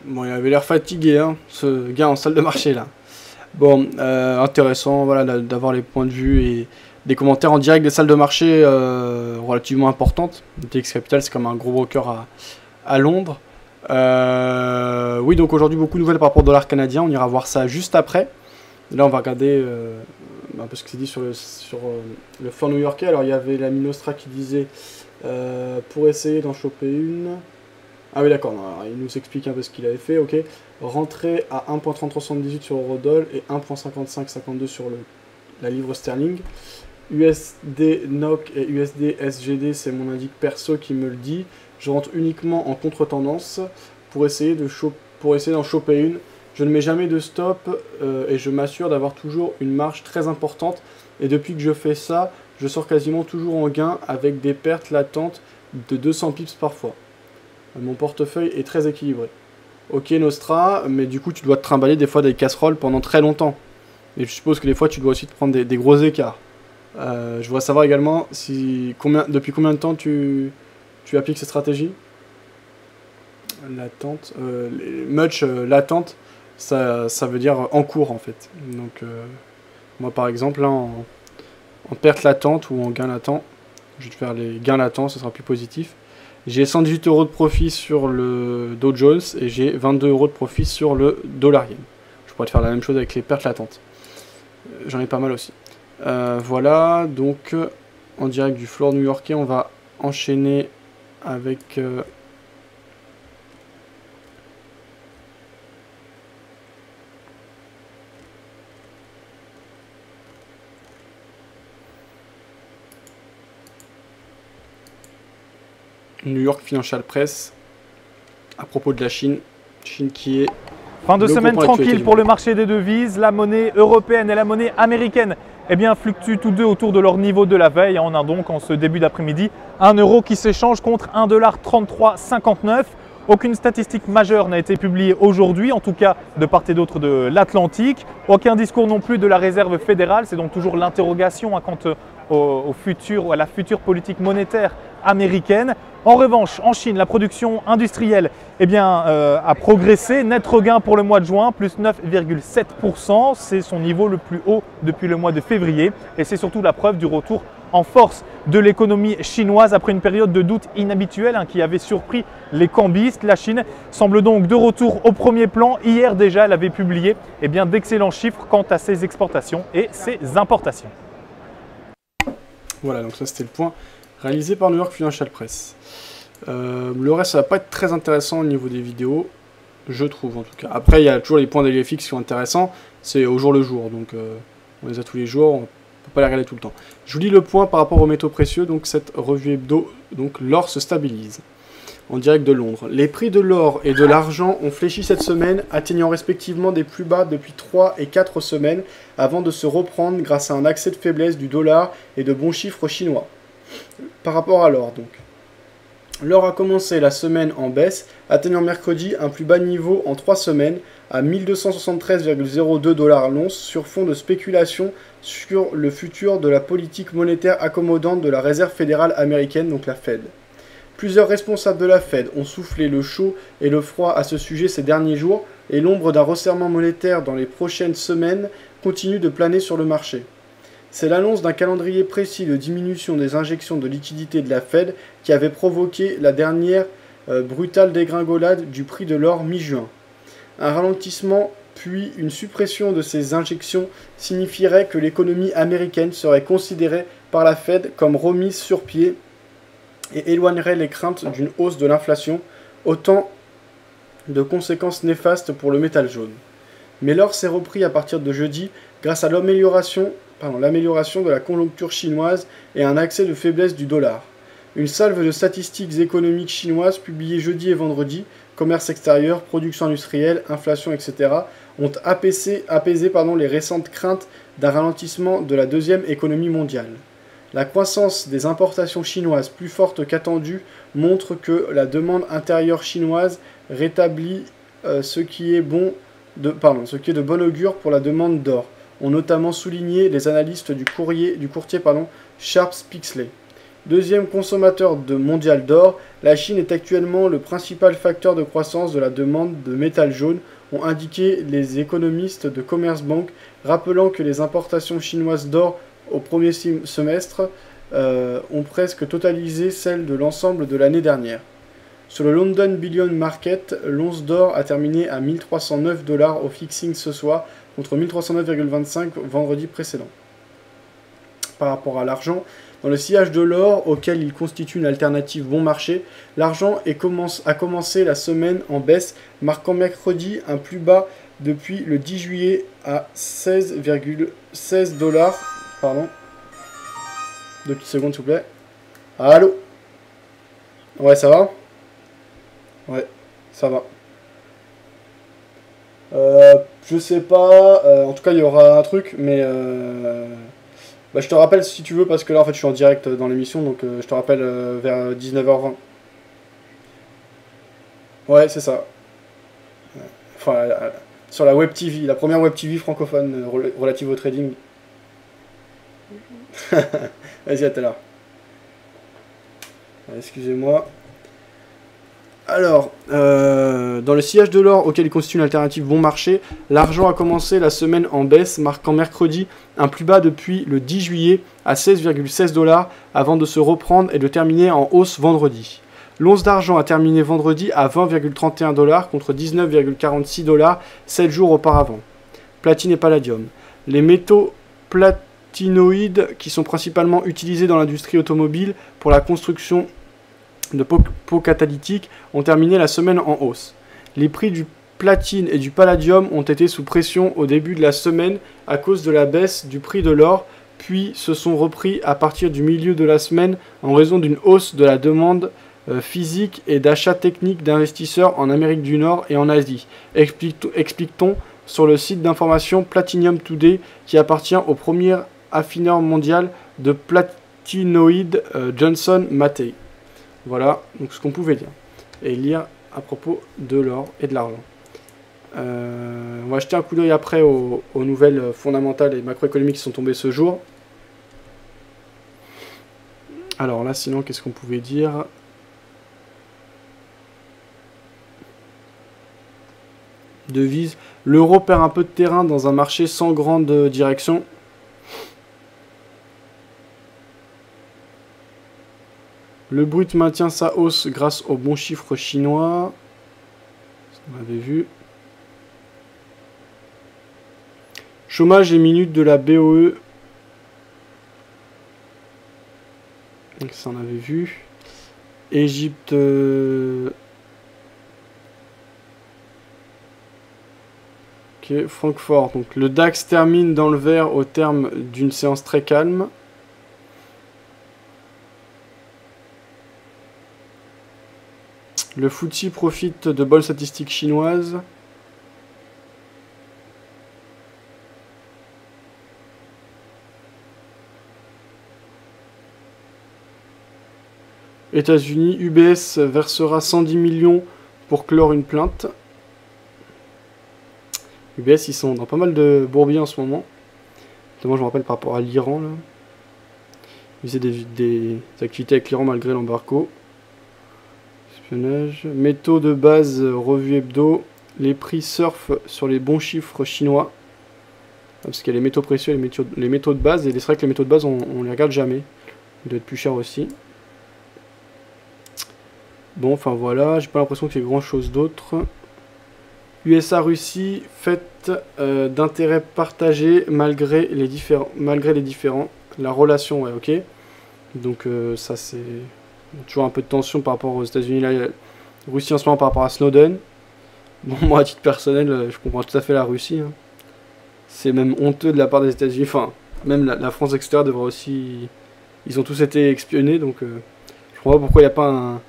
Bon, il avait l'air fatigué, hein, ce gars en salle de marché là. Bon, intéressant, voilà, d'avoir les points de vue et des commentaires en direct des salles de marché relativement importantes. TX Capital, c'est comme un gros broker à Londres. Oui, donc aujourd'hui, beaucoup de nouvelles par rapport au dollar canadien. On ira voir ça juste après. Là, on va regarder un peu ce qui s'est dit sur le fort new-yorkais. Alors, il y avait la Minostra qui disait pour essayer d'en choper une. Ah oui, d'accord, il nous explique un peu ce qu'il avait fait, ok. Rentrée à 1.3378 sur Eurodoll et 1.5552 sur la livre sterling. USD NOK et USD SGD, c'est mon indice perso qui me le dit. Je rentre uniquement en contre-tendance pour essayer d'en choper une. Je ne mets jamais de stop et je m'assure d'avoir toujours une marge très importante. Et depuis que je fais ça, je sors quasiment toujours en gain avec des pertes latentes de 200 pips parfois. Mon portefeuille est très équilibré. Ok Nostra, mais du coup tu dois te trimballer des fois des casseroles pendant très longtemps. Et je suppose que des fois tu dois aussi te prendre des gros écarts. Je voudrais savoir également depuis combien de temps tu appliques cette stratégie. Latente, latente, ça veut dire en cours en fait. Donc moi par exemple là, en perte latente ou en gain latent, je vais te faire les gains latents, ce sera plus positif. J'ai 118 € de profit sur le Dow Jones et j'ai 22 € de profit sur le dollar yen. Je pourrais te faire la même chose avec les pertes latentes. J'en ai pas mal aussi. Voilà, donc en direct du floor new-yorkais, on va enchaîner avec New York Financial Press à propos de la Chine. Chine qui est...
Fin de semaine tranquille pour le marché des devises. La monnaie européenne et la monnaie américaine fluctuent tous deux autour de leur niveau de la veille. On a donc en ce début d'après-midi un euro qui s'échange contre 1,3359 $. Aucune statistique majeure n'a été publiée aujourd'hui, en tout cas de part et d'autre de l'Atlantique. Aucun discours non plus de la Réserve fédérale, c'est donc toujours l'interrogation quant au futur ou à la future politique monétaire américaine. En revanche, en Chine, la production industrielle a progressé. Net regain pour le mois de juin, plus 9,7%. C'est son niveau le plus haut depuis le mois de février. Et c'est surtout la preuve du retour en force de l'économie chinoise après une période de doute inhabituelle qui avait surpris les cambistes. La Chine semble donc de retour au premier plan. Hier déjà, elle avait publié d'excellents chiffres quant à ses exportations et ses importations.
Voilà, donc ça c'était le point réalisé par New York Financial Press. Le reste, ça va pas être très intéressant au niveau des vidéos, je trouve en tout cas. Après, il y a toujours les points des FX qui sont intéressants, c'est au jour le jour, donc on les a tous les jours, on peut pas les regarder tout le temps. Je vous lis le point par rapport aux métaux précieux, donc cette revue hebdo, donc l'or se stabilise. En direct de Londres. Les prix de l'or et de l'argent ont fléchi cette semaine, atteignant respectivement des plus bas depuis 3 et 4 semaines, avant de se reprendre grâce à un accès de faiblesse du dollar et de bons chiffres chinois. Par rapport à l'or donc. L'or a commencé la semaine en baisse, atteignant mercredi un plus bas niveau en 3 semaines à 1273,02 $ l'once sur fond de spéculation sur le futur de la politique monétaire accommodante de la Réserve fédérale américaine, donc la Fed. Plusieurs responsables de la Fed ont soufflé le chaud et le froid à ce sujet ces derniers jours, et l'ombre d'un resserrement monétaire dans les prochaines semaines continue de planer sur le marché. C'est l'annonce d'un calendrier précis de diminution des injections de liquidités de la Fed qui avait provoqué la dernière brutale dégringolade du prix de l'or mi-juin. Un ralentissement puis une suppression de ces injections signifierait que l'économie américaine serait considérée par la Fed comme remise sur pied et éloignerait les craintes d'une hausse de l'inflation, autant de conséquences néfastes pour le métal jaune. Mais l'or s'est repris à partir de jeudi grâce à l'amélioration de la conjoncture chinoise et un accès de faiblesse du dollar. Une salve de statistiques économiques chinoises publiées jeudi et vendredi, commerce extérieur, production industrielle, inflation, etc., ont apaisé les récentes craintes d'un ralentissement de la deuxième économie mondiale. La croissance des importations chinoises plus forte qu'attendue montre que la demande intérieure chinoise rétablit ce qui est de bon augure pour la demande d'or, ont notamment souligné les analystes du courtier Sharps Pixley. Deuxième consommateur mondial d'or, la Chine est actuellement le principal facteur de croissance de la demande de métal jaune, ont indiqué les économistes de Commerzbank, rappelant que les importations chinoises d'or au premier semestre ont presque totalisé celles de l'ensemble de l'année dernière. Sur le London Bullion Market, l'once d'or a terminé à 1309 $ au fixing ce soir, contre 1309,25 vendredi précédent. Par rapport à l'argent, dans le sillage de l'or, auquel il constitue une alternative bon marché, l'argent a commencé la semaine en baisse, marquant mercredi un plus bas depuis le 10 juillet à 16,16 $. Pardon. 2 petites secondes s'il vous plaît. Allô? Ouais, ça va? Ouais, ça va. Je sais pas, en tout cas il y aura un truc, mais je te rappelle si tu veux, parce que là en fait je suis en direct dans l'émission, donc je te rappelle vers 19h20. Ouais, c'est ça. Enfin, sur la Web TV, la première Web TV francophone relative au trading. Vas-y, à tout à l'heure. Excusez-moi. Alors, dans le sillage de l'or auquel il constitue une alternative bon marché, l'argent a commencé la semaine en baisse, marquant mercredi un plus bas depuis le 10 juillet à 16,16 $ avant de se reprendre et de terminer en hausse vendredi. L'once d'argent a terminé vendredi à 20,31 $ contre 19,46 $ 7 jours auparavant. Platine et palladium. Les métaux platinoïdes, qui sont principalement utilisés dans l'industrie automobile pour la construction de pots catalytiques, ont terminé la semaine en hausse. Les prix du platine et du palladium ont été sous pression au début de la semaine à cause de la baisse du prix de l'or, puis se sont repris à partir du milieu de la semaine en raison d'une hausse de la demande physique et d'achat technique d'investisseurs en Amérique du Nord et en Asie, explique-t-on sur le site d'information Platinum Today, qui appartient au premier affineur mondial de platinoïdes Johnson Matthey. Voilà donc ce qu'on pouvait dire et lire à propos de l'or et de l'argent. On va jeter un coup d'œil après aux nouvelles fondamentales et macroéconomiques qui sont tombées ce jour. Alors là, sinon, qu'est-ce qu'on pouvait dire? Devise. L'euro perd un peu de terrain dans un marché sans grande direction. Le brut maintient sa hausse grâce aux bons chiffres chinois. On avait vu. Chômage et minutes de la BOE. Donc ça on avait vu. Égypte. Ok, Francfort. Donc le DAX termine dans le vert au terme d'une séance très calme. Le FTSE profite de bonnes statistiques chinoises. États-Unis, UBS versera 110 millions pour clore une plainte. UBS, ils sont dans pas mal de bourbiers en ce moment. Notamment, je me rappelle par rapport à l'Iran. Ils faisaient des activités avec l'Iran malgré l'embargo. Espionnage. Métaux de base, revue hebdo. Les prix surfent sur les bons chiffres chinois. Parce qu'il y a les métaux précieux et les métaux de base. Et c'est vrai que les métaux de base, on les regarde jamais. Ils doivent être plus chers aussi. Bon, enfin voilà, j'ai pas l'impression qu'il y ait grand chose d'autre. USA-Russie, fête d'intérêt partagé malgré les différends. La relation, ouais, ok. Donc ça c'est toujours un peu de tension par rapport aux États-Unis. La Russie en ce moment par rapport à Snowden. Bon, moi à titre personnel, je comprends tout à fait la Russie. Hein. C'est même honteux de la part des États-Unis. Enfin, même la France extérieure devrait aussi. Ils ont tous été espionnés, donc je comprends pas pourquoi il n'y a pas un.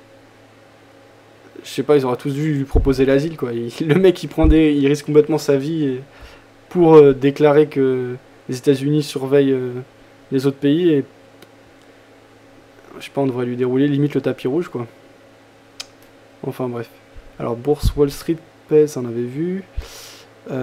Je sais pas, ils auraient tous dû lui proposer l'asile, quoi. Le mec, il risque complètement sa vie pour déclarer que les États-Unis surveillent les autres pays. Et je sais pas, on devrait lui dérouler limite le tapis rouge, quoi. Enfin, bref. Alors, bourse Wall Street pèse, on avait vu. 12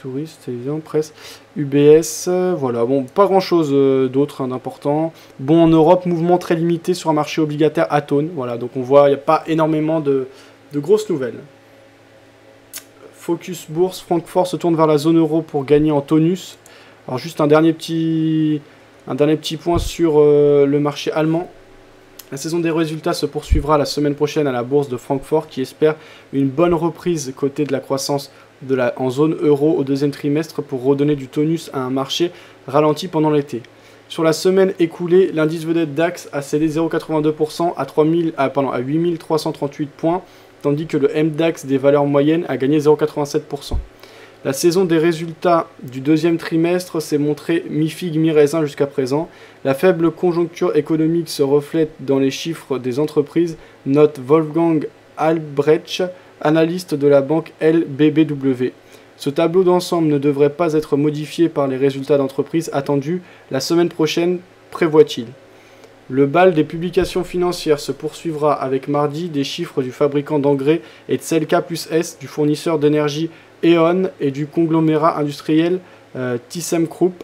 touristes, télévision, presse. UBS, voilà. Bon, pas grand-chose d'autre hein, d'important. Bon, en Europe, mouvement très limité sur un marché obligataire atone. Voilà, donc on voit, il n'y a pas énormément de grosses nouvelles. Focus Bourse, Francfort se tourne vers la zone euro pour gagner en tonus. Alors juste un dernier petit point sur le marché allemand. La saison des résultats se poursuivra la semaine prochaine à la bourse de Francfort qui espère une bonne reprise côté de la croissance en zone euro au deuxième trimestre pour redonner du tonus à un marché ralenti pendant l'été. Sur la semaine écoulée, l'indice vedette DAX a cédé 0,82% à 8338 points, tandis que le MDAX des valeurs moyennes a gagné 0,87%. La saison des résultats du deuxième trimestre s'est montrée mi-figue, mi-raisin jusqu'à présent. La faible conjoncture économique se reflète dans les chiffres des entreprises, note Wolfgang Albrecht, analyste de la banque LBBW. Ce tableau d'ensemble ne devrait pas être modifié par les résultats d'entreprise attendus la semaine prochaine, prévoit-il. Le bal des publications financières se poursuivra avec mardi des chiffres du fabricant d'engrais et de CLK+S, du fournisseur d'énergie E.ON et du conglomérat industriel ThyssenKrupp.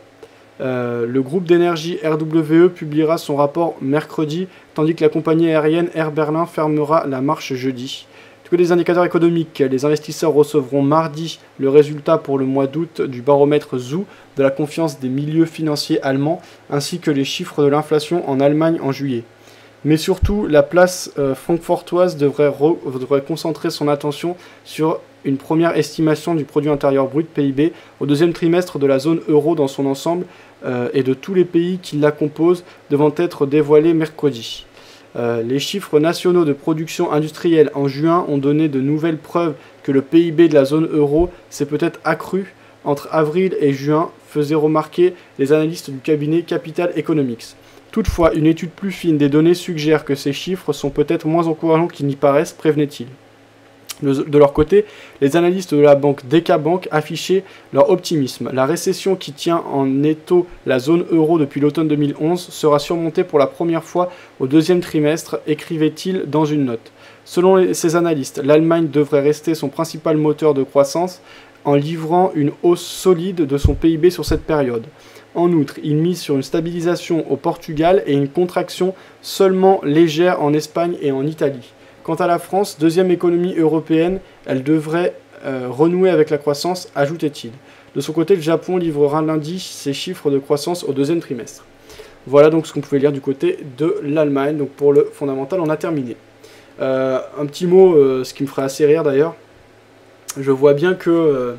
Le groupe d'énergie RWE publiera son rapport mercredi, tandis que la compagnie aérienne Air Berlin fermera la marche jeudi. Du côté des indicateurs économiques, les investisseurs recevront mardi le résultat pour le mois d'août du baromètre ZOO de la confiance des milieux financiers allemands, ainsi que les chiffres de l'inflation en Allemagne en juillet. Mais surtout, la place francfortoise devrait concentrer son attention sur une première estimation du produit intérieur brut PIB au deuxième trimestre de la zone euro dans son ensemble et de tous les pays qui la composent devant être dévoilés mercredi. Les chiffres nationaux de production industrielle en juin ont donné de nouvelles preuves que le PIB de la zone euro s'est peut-être accru entre avril et juin, faisaient remarquer les analystes du cabinet Capital Economics. Toutefois, une étude plus fine des données suggère que ces chiffres sont peut-être moins encourageants qu'ils n'y paraissent, prévenait-il. De leur côté, les analystes de la banque DK Bank affichaient leur optimisme. La récession qui tient en étau la zone euro depuis l'automne 2011 sera surmontée pour la première fois au deuxième trimestre, écrivait-il dans une note. Selon ces analystes, l'Allemagne devrait rester son principal moteur de croissance en livrant une hausse solide de son PIB sur cette période. En outre, il mise sur une stabilisation au Portugal et une contraction seulement légère en Espagne et en Italie. Quant à la France, deuxième économie européenne, elle devrait renouer avec la croissance, ajoutait-il. De son côté, le Japon livrera lundi ses chiffres de croissance au deuxième trimestre. Voilà donc ce qu'on pouvait lire du côté de l'Allemagne. Donc pour le fondamental, on a terminé. Un petit mot, ce qui me ferait assez rire d'ailleurs. Je vois bien que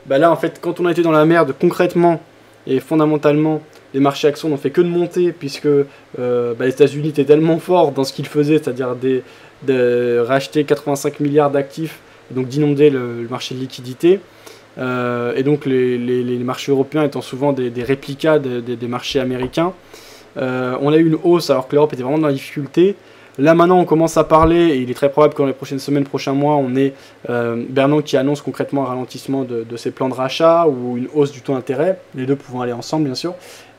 là, en fait, quand on a été dans la merde, concrètement et fondamentalement, les marchés actions n'ont fait que de monter, puisque les États-Unis étaient tellement forts dans ce qu'ils faisaient, c'est-à-dire de racheter 85 milliards d'actifs, donc d'inonder le marché de liquidité. Et donc les marchés européens étant souvent des réplicas des marchés américains. On a eu une hausse alors que l'Europe était vraiment dans la difficulté. Là maintenant on commence à parler, et il est très probable que dans les prochaines semaines, prochains mois, on ait Bernanke qui annonce concrètement un ralentissement de ses plans de rachat ou une hausse du taux d'intérêt, les deux pouvant aller ensemble bien sûr.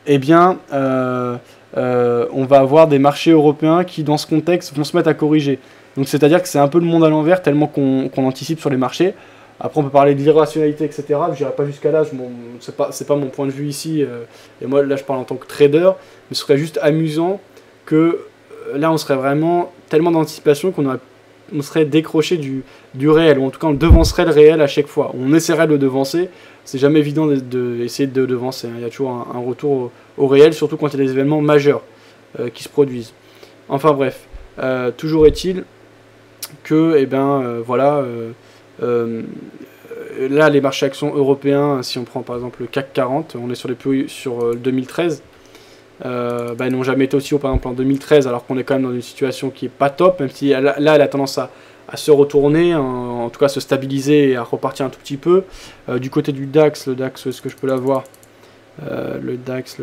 Eh bien on va avoir des marchés européens qui dans ce contexte vont se mettre à corriger. Donc c'est-à-dire que c'est un peu le monde à l'envers tellement qu'on anticipe sur les marchés. Après on peut parler de l'irrationalité, etc. Je n'irai pas jusqu'à là, c'est pas mon point de vue ici, et moi là je parle en tant que trader, mais ce serait juste amusant que là on serait vraiment tellement d'anticipation qu'on serait décroché du réel, ou en tout cas on devancerait le réel à chaque fois. On essaierait de le devancer, c'est jamais évident d'essayer de le devancer, hein. Il y a toujours un retour au réel, surtout quand il y a des événements majeurs qui se produisent. Enfin bref, toujours est-il que, là, les marchés actions européens, si on prend par exemple le CAC 40, on est sur les plus sur 2013, ils n'ont jamais été aussi haut par exemple en 2013, alors qu'on est quand même dans une situation qui est pas top, même si là elle a tendance à se retourner, en tout cas à se stabiliser et à repartir un tout petit peu. Du côté du DAX, le DAX, est-ce que je peux l'avoir, le DAX,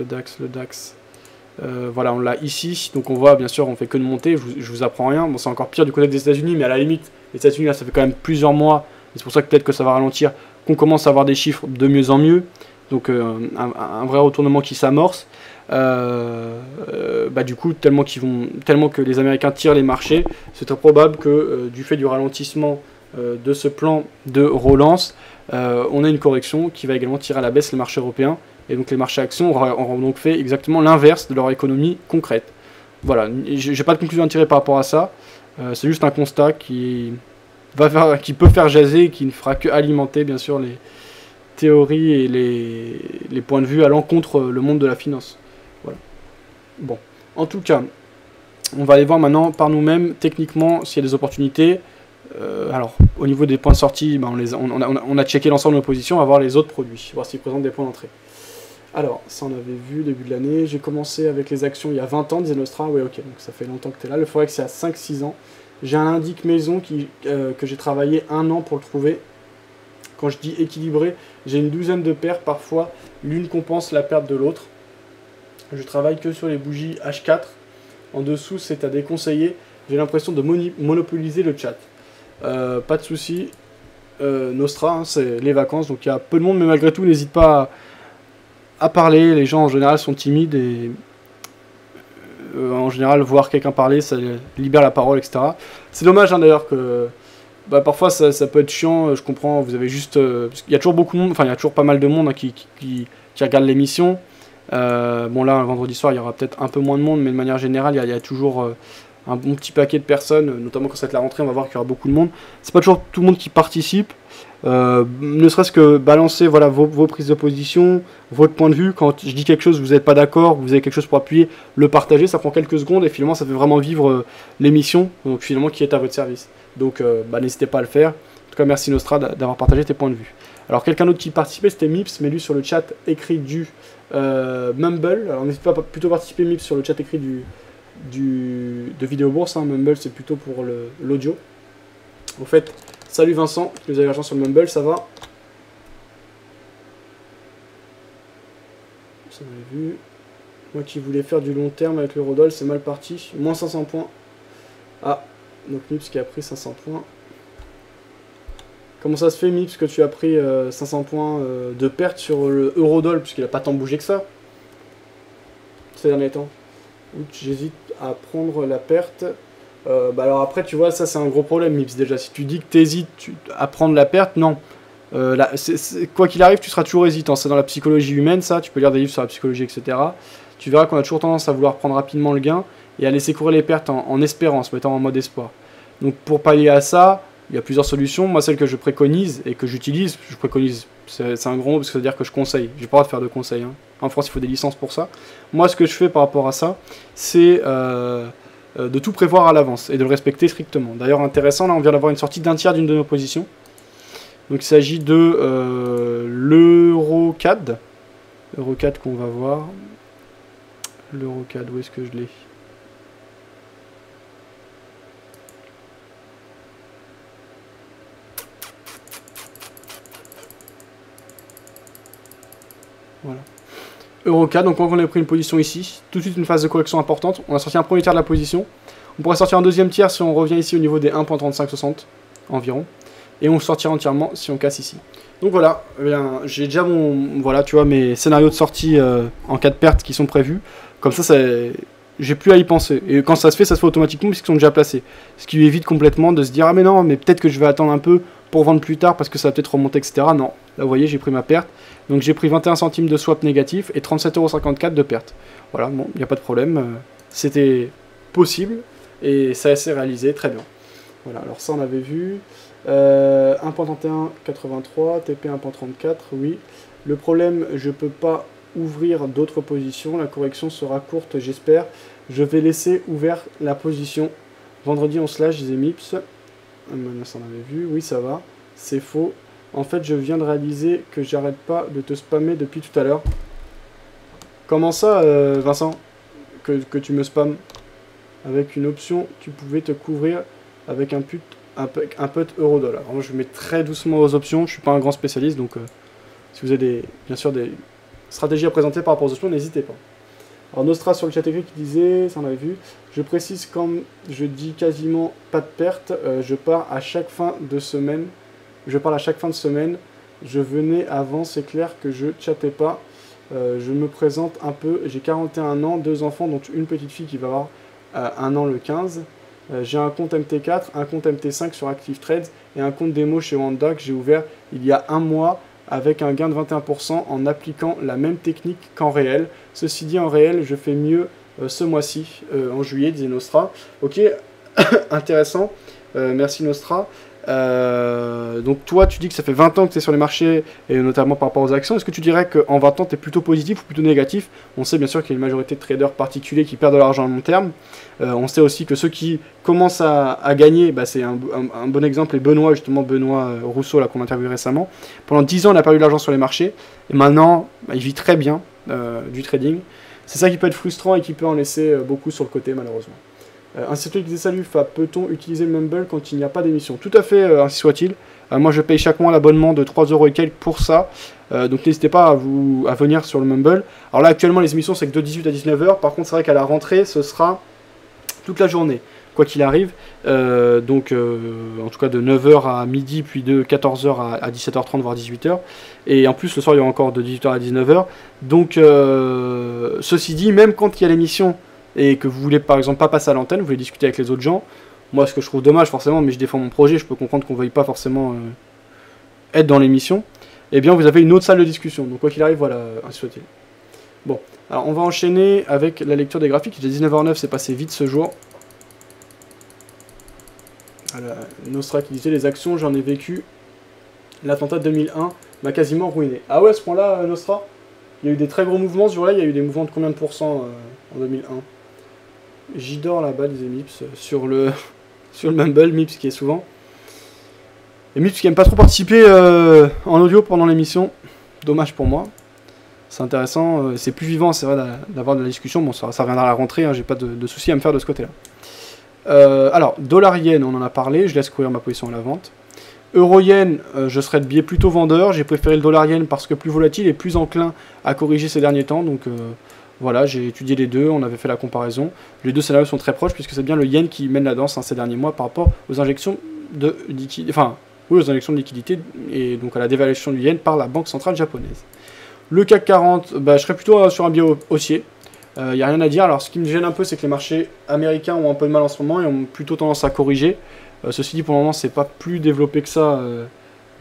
voilà, on l'a ici, donc on voit bien sûr on fait que de monter, je vous apprends rien, bon c'est encore pire du côté des États-Unis, mais à la limite les États-Unis là ça fait quand même plusieurs mois, et c'est pour ça que peut-être que ça va ralentir, qu'on commence à avoir des chiffres de mieux en mieux, donc un vrai retournement qui s'amorce. Du coup tellement que les Américains tirent les marchés, c'est très probable que du fait du ralentissement de ce plan de relance, on a une correction qui va également tirer à la baisse les marchés européens. Et donc les marchés actions auront donc fait exactement l'inverse de leur économie concrète. Voilà, j'ai pas de conclusion à tirer par rapport à ça. C'est juste un constat qui peut faire jaser et qui ne fera que alimenter bien sûr les théories et les points de vue allant contre le monde de la finance. Voilà. Bon, en tout cas, on va aller voir maintenant par nous-mêmes techniquement s'il y a des opportunités. Alors, au niveau des points de sortie, on a checké l'ensemble de nos positions, on va voir les autres produits, voir s'ils présentent des points d'entrée. Alors, ça on avait vu début de l'année, j'ai commencé avec les actions il y a 20 ans, disait Nostra, ouais ok, donc ça fait longtemps que tu es là, le Forex c'est à 5-6 ans. J'ai un indice maison que j'ai travaillé 1 an pour le trouver. Quand je dis équilibré, j'ai une douzaine de paires, parfois l'une compense la perte de l'autre. Je travaille que sur les bougies H4, en dessous c'est à déconseiller, j'ai l'impression de monopoliser le chat. Pas de souci, Nostra, hein, c'est les vacances, donc il y a peu de monde, mais malgré tout n'hésite pas à parler. Les gens en général sont timides et en général voir quelqu'un parler ça libère la parole, etc. C'est dommage hein, d'ailleurs que parfois ça peut être chiant, je comprends, vous avez juste parce qu'il y a toujours beaucoup de monde, enfin il y a toujours pas mal de monde hein, qui regarde l'émission. Bon là vendredi soir il y aura peut-être un peu moins de monde, mais de manière générale il y a toujours un bon petit paquet de personnes, notamment quand ça va être la rentrée, on va voir qu'il y aura beaucoup de monde. C'est pas toujours tout le monde qui participe. Ne serait-ce que balancer voilà, vos prises de position, votre point de vue. Quand je dis quelque chose, vous n'êtes pas d'accord, vous avez quelque chose pour appuyer, le partager, ça prend quelques secondes et finalement ça fait vraiment vivre l'émission, donc finalement qui est à votre service. Donc n'hésitez pas à le faire. En tout cas merci Nostra d'avoir partagé tes points de vue. Alors quelqu'un d'autre qui participait c'était Mips, mais lui sur le chat écrit du Mumble. Alors n'hésitez pas à plutôt participer Mips sur le chat écrit de Vidéo Bourse, hein. Mumble c'est plutôt pour l'audio. Au fait, salut Vincent, que vous avez l'argent sur le Mumble, ça va? Ça m'avait vu. Moi qui voulais faire du long terme avec l'eurodoll, c'est mal parti. Moins 500 points. Ah, donc Mips qui a pris 500 points. Comment ça se fait Mips que tu as pris 500 points de perte sur le eurodoll, puisqu'il n'a pas tant bougé que ça ces derniers temps? J'hésite à prendre la perte. Bah alors après, tu vois, ça c'est un gros problème, Mips. Déjà, si tu dis que t'hésites à prendre la perte, non. Là, quoi qu'il arrive, tu seras toujours hésitant. C'est dans la psychologie humaine, ça. Tu peux lire des livres sur la psychologie, etc. Tu verras qu'on a toujours tendance à vouloir prendre rapidement le gain et à laisser courir les pertes en espérant, en se mettant en mode espoir. Donc pour pallier à ça, il y a plusieurs solutions. Moi, celle que je préconise et que j'utilise, c'est un gros mot parce que ça veut dire que je conseille. J'ai pas le droit de faire de conseils. Hein. En France, il faut des licences pour ça. Moi, ce que je fais par rapport à ça, c'est de tout prévoir à l'avance et de le respecter strictement. D'ailleurs, intéressant, là, on vient d'avoir une sortie d'un tiers d'une de nos positions. Donc, il s'agit de l'Eurocad. Eurocad qu'on va voir. L'Eurocad, où est-ce que je l'ai ? Voilà. Eurocad, donc on a pris une position ici, tout de suite une phase de correction importante, on a sorti un premier tiers de la position, on pourrait sortir un deuxième tiers si on revient ici au niveau des 1.3560 environ, et on sortira entièrement si on casse ici. Donc voilà, j'ai déjà voilà, tu vois, mes scénarios de sortie en cas de perte qui sont prévus, comme ça, j'ai plus à y penser, et quand ça se fait automatiquement puisqu'ils sont déjà placés, ce qui évite complètement de se dire, ah mais non, mais peut-être que je vais attendre un peu pour vendre plus tard parce que ça va peut-être remonter, etc. Non, là vous voyez, j'ai pris ma perte. Donc j'ai pris 21 centimes de swap négatif et 37,54€ de perte. Voilà, bon, il n'y a pas de problème. C'était possible et ça s'est réalisé très bien. Voilà, alors ça on avait vu. 1.3183, TP 1.34, oui. Le problème, je peux pas ouvrir d'autres positions. La correction sera courte, j'espère. Je vais laisser ouvert la position. Vendredi on slash, disait Mips. Ça on avait vu, oui ça va. C'est faux. En fait, je viens de réaliser que j'arrête pas de te spammer depuis tout à l'heure. Comment ça, Vincent, que tu me spammes? Avec une option, tu pouvais te couvrir avec un put euro-dollar. Moi, je mets très doucement aux options. Je suis pas un grand spécialiste, donc si vous avez bien sûr des stratégies à présenter par rapport aux options, n'hésitez pas. Alors, Nostra sur le chat écrit qui disait, ça on avait vu, je précise quand je dis quasiment pas de perte, je pars à chaque fin de semaine. Je parle à chaque fin de semaine. Je venais avant, c'est clair que je chattais pas. Je me présente un peu. J'ai 41 ans, 2 enfants, dont une petite fille qui va avoir 1 an le 15. J'ai un compte MT4, un compte MT5 sur Active Trades et un compte démo chez Wanda que j'ai ouvert il y a 1 mois avec un gain de 21% en appliquant la même technique qu'en réel. Ceci dit, en réel, je fais mieux ce mois-ci, en juillet, disait Nostra. Ok, intéressant. Merci Nostra. Donc toi tu dis que ça fait 20 ans que tu es sur les marchés et notamment par rapport aux actions. Est-ce que tu dirais qu'en 20 ans tu es plutôt positif ou plutôt négatif? On sait bien sûr qu'il y a une majorité de traders particuliers qui perdent de l'argent à long terme. On sait aussi que ceux qui commencent à gagner, bah, c'est un bon exemple, et Benoît Rousseau là qu'on a interviewé récemment. Pendant 10 ans il a perdu de l'argent sur les marchés et maintenant bah, il vit très bien du trading. C'est ça qui peut être frustrant et qui peut en laisser beaucoup sur le côté malheureusement. Ainsi qui disait salut Fab, peut-on utiliser le Mumble quand il n'y a pas d'émission? Tout à fait, ainsi soit-il. Moi je paye chaque mois l'abonnement de 3€ et quelques pour ça. Donc n'hésitez pas à venir sur le Mumble. Alors là actuellement les émissions c'est que de 18 à 19h. Par contre c'est vrai qu'à la rentrée ce sera toute la journée. Quoi qu'il arrive. En tout cas de 9h à midi puis de 14h à 17h30 voire 18h. Et en plus le soir il y aura encore de 18h à 19h. Donc ceci dit, même quand il y a l'émission et que vous voulez par exemple pas passer à l'antenne, vous voulez discuter avec les autres gens, moi ce que je trouve dommage forcément, mais je défends mon projet, je peux comprendre qu'on ne veuille pas forcément être dans l'émission, eh bien vous avez une autre salle de discussion, donc quoi qu'il arrive, voilà, ainsi soit-il. Bon, alors on va enchaîner avec la lecture des graphiques, il est 19h09, c'est passé vite ce jour. Voilà, Nostra qui disait les actions, j'en ai vécu, l'attentat de 2001 m'a quasiment ruiné. Ah ouais, à ce point-là, Nostra, il y a eu des très gros mouvements ce jour-là, il y a eu des mouvements de combien de pourcents en 2001? J'adore là-bas, disait Mips, sur le Mumble, Mips qui est souvent. Et Mips qui aime pas trop participer en audio pendant l'émission. Dommage pour moi. C'est intéressant, c'est plus vivant, c'est vrai, d'avoir de la discussion. Bon, ça reviendra à la rentrée, hein, j'ai pas de soucis à me faire de ce côté-là. Alors, dollar-yen, on en a parlé, je laisse courir ma position à la vente. Euro-yen, je serais de biais plutôt vendeur. J'ai préféré le dollar-yen parce que plus volatile et plus enclin à corriger ces derniers temps. Donc voilà, j'ai étudié les deux, on avait fait la comparaison. Les deux scénarios sont très proches puisque c'est bien le yen qui mène la danse ces derniers mois par rapport aux injections de liquidité, aux injections de liquidité et donc à la dévaluation du yen par la banque centrale japonaise. Le CAC 40, bah, je serais plutôt sur un biais haussier. Il n'y a rien à dire. Alors ce qui me gêne un peu, c'est que les marchés américains ont un peu de mal en ce moment et ont plutôt tendance à corriger. Ceci dit, pour le moment, c'est pas plus développé que ça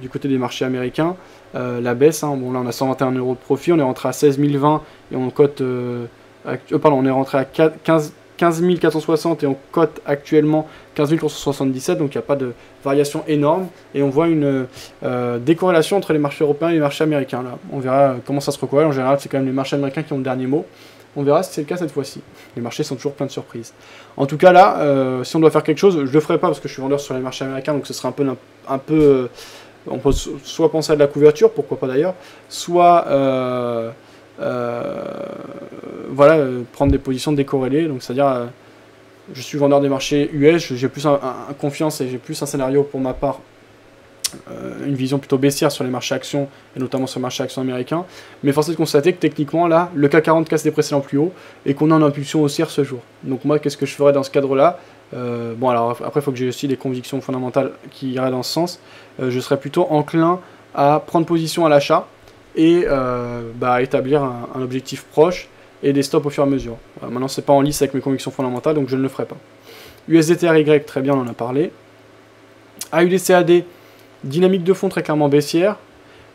du côté des marchés américains. La baisse, hein, bon là on a 121 € de profit, on est rentré à 16 020 et on cote, on est rentré à 15 460 et on cote actuellement 15 477, donc il n'y a pas de variation énorme et on voit une décorrélation entre les marchés européens et les marchés américains. Là, on verra comment ça se recorrèle. En général, c'est quand même les marchés américains qui ont le dernier mot. On verra si c'est le cas cette fois-ci. Les marchés sont toujours pleins de surprises. En tout cas là, si on doit faire quelque chose, je le ferai pas parce que je suis vendeur sur les marchés américains, donc ce sera un peu on peut soit penser à de la couverture, pourquoi pas d'ailleurs, soit prendre des positions décorrélées, donc c'est-à-dire je suis vendeur des marchés US, j'ai plus un confiance et j'ai plus un scénario pour ma part, une vision plutôt baissière sur les marchés actions et notamment sur le marché actions américain, mais force est de constater que techniquement là, le CAC 40 casse les précédents plus hauts et qu'on a une impulsion haussière ce jour. Donc moi, qu'est-ce que je ferais dans ce cadre-là? Bon, alors après, il faut que j'ai aussi des convictions fondamentales qui iraient dans ce sens. Je serais plutôt enclin à prendre position à l'achat et établir un objectif proche et des stops au fur et à mesure. Voilà, maintenant, c'est pas en lice avec mes convictions fondamentales, donc je ne le ferai pas. USDT-RY, très bien, on en a parlé. AUD-CAD, dynamique de fond très clairement baissière.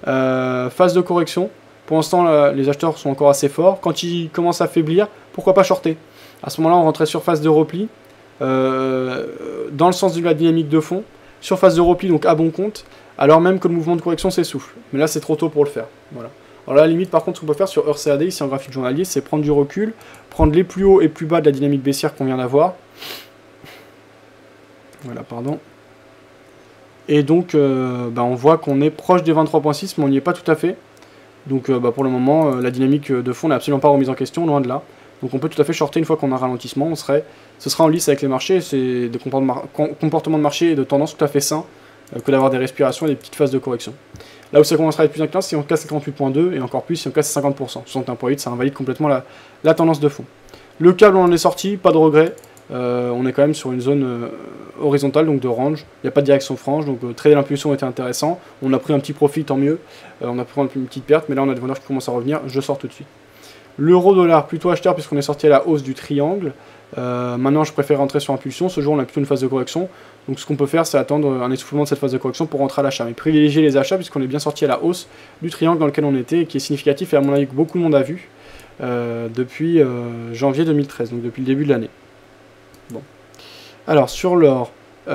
Phase de correction. Pour l'instant, les acheteurs sont encore assez forts. Quand ils commencent à faiblir, pourquoi pas shorter? À ce moment-là, on rentrait sur phase de repli. Dans le sens de la dynamique de fond, sur phase de repli, donc à bon compte, alors même que le mouvement de correction s'essouffle. Mais là, c'est trop tôt pour le faire. Voilà. Alors là, à la limite, par contre, ce qu'on peut faire sur EUR-CAD, ici en graphique journalier, c'est prendre du recul, prendre les plus hauts et plus bas de la dynamique baissière qu'on vient d'avoir. Voilà, pardon. Et donc, on voit qu'on est proche des 23.6, mais on n'y est pas tout à fait. Donc, pour le moment, la dynamique de fond n'est absolument pas remise en question, loin de là. Donc on peut tout à fait shorter une fois qu'on a un ralentissement, ce sera en lice avec les marchés, c'est des comportements de marché et de tendance tout à fait sains que d'avoir des respirations et des petites phases de correction. Là où ça commencera à être plus inclin, si on casse les 38.2 et encore plus si on casse les 50%. 61.8, ça invalide complètement la tendance de fond. Le câble, on en est sorti, pas de regret. On est quand même sur une zone horizontale, donc de range. Il n'y a pas de direction franche, donc trader l'impulsion était intéressant. On a pris un petit profit, tant mieux. On a pris une petite perte, mais là on a des vendeurs qui commencent à revenir, je sors tout de suite. L'euro-dollar, plutôt acheteur puisqu'on est sorti à la hausse du triangle. Maintenant, je préfère rentrer sur impulsion. Ce jour, on a plutôt une phase de correction. Donc, ce qu'on peut faire, c'est attendre un essoufflement de cette phase de correction pour rentrer à l'achat. Mais privilégier les achats puisqu'on est bien sorti à la hausse du triangle dans lequel on était et qui est significatif et à mon avis que beaucoup de monde a vu depuis janvier 2013, donc depuis le début de l'année. Bon. Alors, sur l'or. On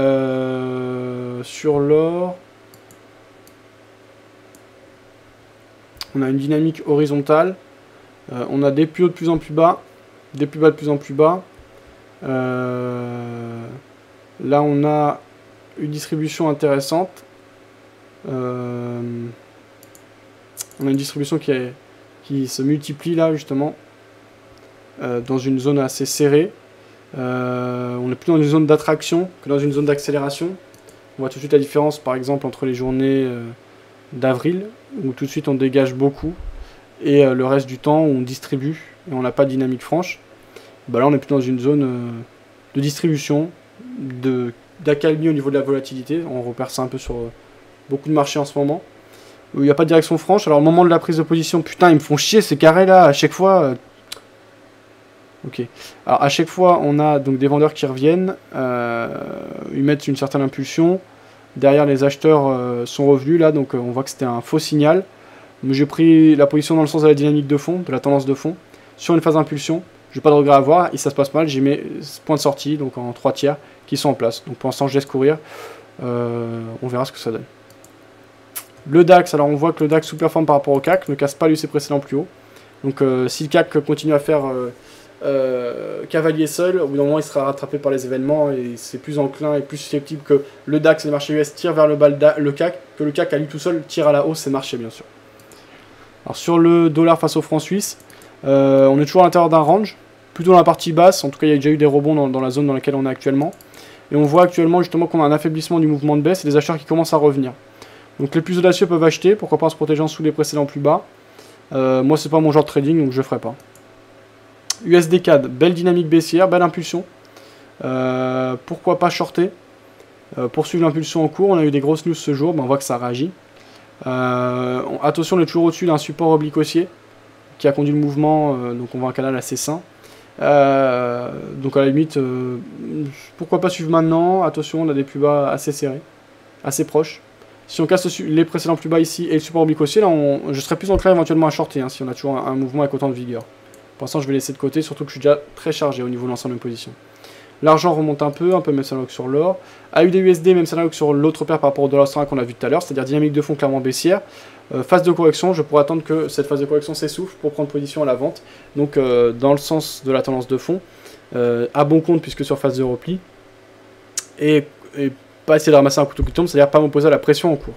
a une dynamique horizontale. On a des plus hauts de plus en plus bas, des plus bas de plus en plus bas. Là, on a une distribution intéressante. On a une distribution qui se multiplie là, justement, dans une zone assez serrée. On est plus dans une zone d'attraction que dans une zone d'accélération. On voit tout de suite la différence, par exemple, entre les journées d'avril, où tout de suite on dégage beaucoup, et le reste du temps on distribue et on n'a pas de dynamique franche. Là on est plutôt dans une zone de distribution, d'accalmie au niveau de la volatilité. On repère ça un peu sur beaucoup de marchés en ce moment, où il n'y a pas de direction franche. Alors au moment de la prise de position, putain ils me font chier ces carrés là, à chaque fois. Ok. Alors à chaque fois on a donc des vendeurs qui reviennent, ils mettent une certaine impulsion. Derrière les acheteurs sont revenus là, donc on voit que c'était un faux signal. Mais j'ai pris la position dans le sens de la dynamique de fond, de la tendance de fond, sur une phase d'impulsion. Je n'ai pas de regret à avoir, et ça se passe mal. J'ai mes points de sortie, donc en 3 tiers, qui sont en place. Donc pour l'instant, je laisse courir. On verra ce que ça donne. Le DAX, alors on voit que le DAX sous-performe par rapport au CAC, ne casse pas lui ses précédents plus hauts. Donc si le CAC continue à faire cavalier seul, au bout d'un moment il sera rattrapé par les événements et c'est plus enclin et plus susceptible que le DAX et les marchés US tirent vers le bas le CAC, que le CAC à lui tout seul tire à la hausse ses marchés bien sûr. Alors sur le dollar face au franc suisse, on est toujours à l'intérieur d'un range, plutôt dans la partie basse, en tout cas il y a déjà eu des rebonds dans la zone dans laquelle on est actuellement. Et on voit actuellement justement qu'on a un affaiblissement du mouvement de baisse et des acheteurs qui commencent à revenir. Donc les plus audacieux peuvent acheter, pourquoi pas en se protégeant sous les précédents plus bas. Moi c'est pas mon genre de trading donc je le ferai pas. USD CAD, belle dynamique baissière, belle impulsion. Pourquoi pas shorter, poursuivre l'impulsion en cours. On a eu des grosses news ce jour, on voit que ça réagit. Attention, on est toujours au-dessus d'un support oblique haussier qui a conduit le mouvement, donc on voit un canal assez sain. Donc à la limite, pourquoi pas suivre maintenant. Attention, on a des plus bas assez serrés, assez proches. Si on casse les précédents plus bas ici et le support oblique aussi, là je serais plus enclin éventuellement à shorter, hein, si on a toujours un mouvement avec autant de vigueur. Pour l'instant je vais laisser de côté, surtout que je suis déjà très chargé au niveau de l'ensemble de position. L'argent remonte un peu même analogue sur l'or. AUD-USD, même analogue sur l'autre paire par rapport au dollar australien qu'on a vu tout à l'heure, c'est-à-dire dynamique de fond clairement baissière. Phase de correction, je pourrais attendre que cette phase de correction s'essouffle pour prendre position à la vente. Donc dans le sens de la tendance de fond, à bon compte puisque sur phase de repli. Et pas essayer de ramasser un couteau qui tombe, c'est-à-dire pas m'opposer à la pression en cours.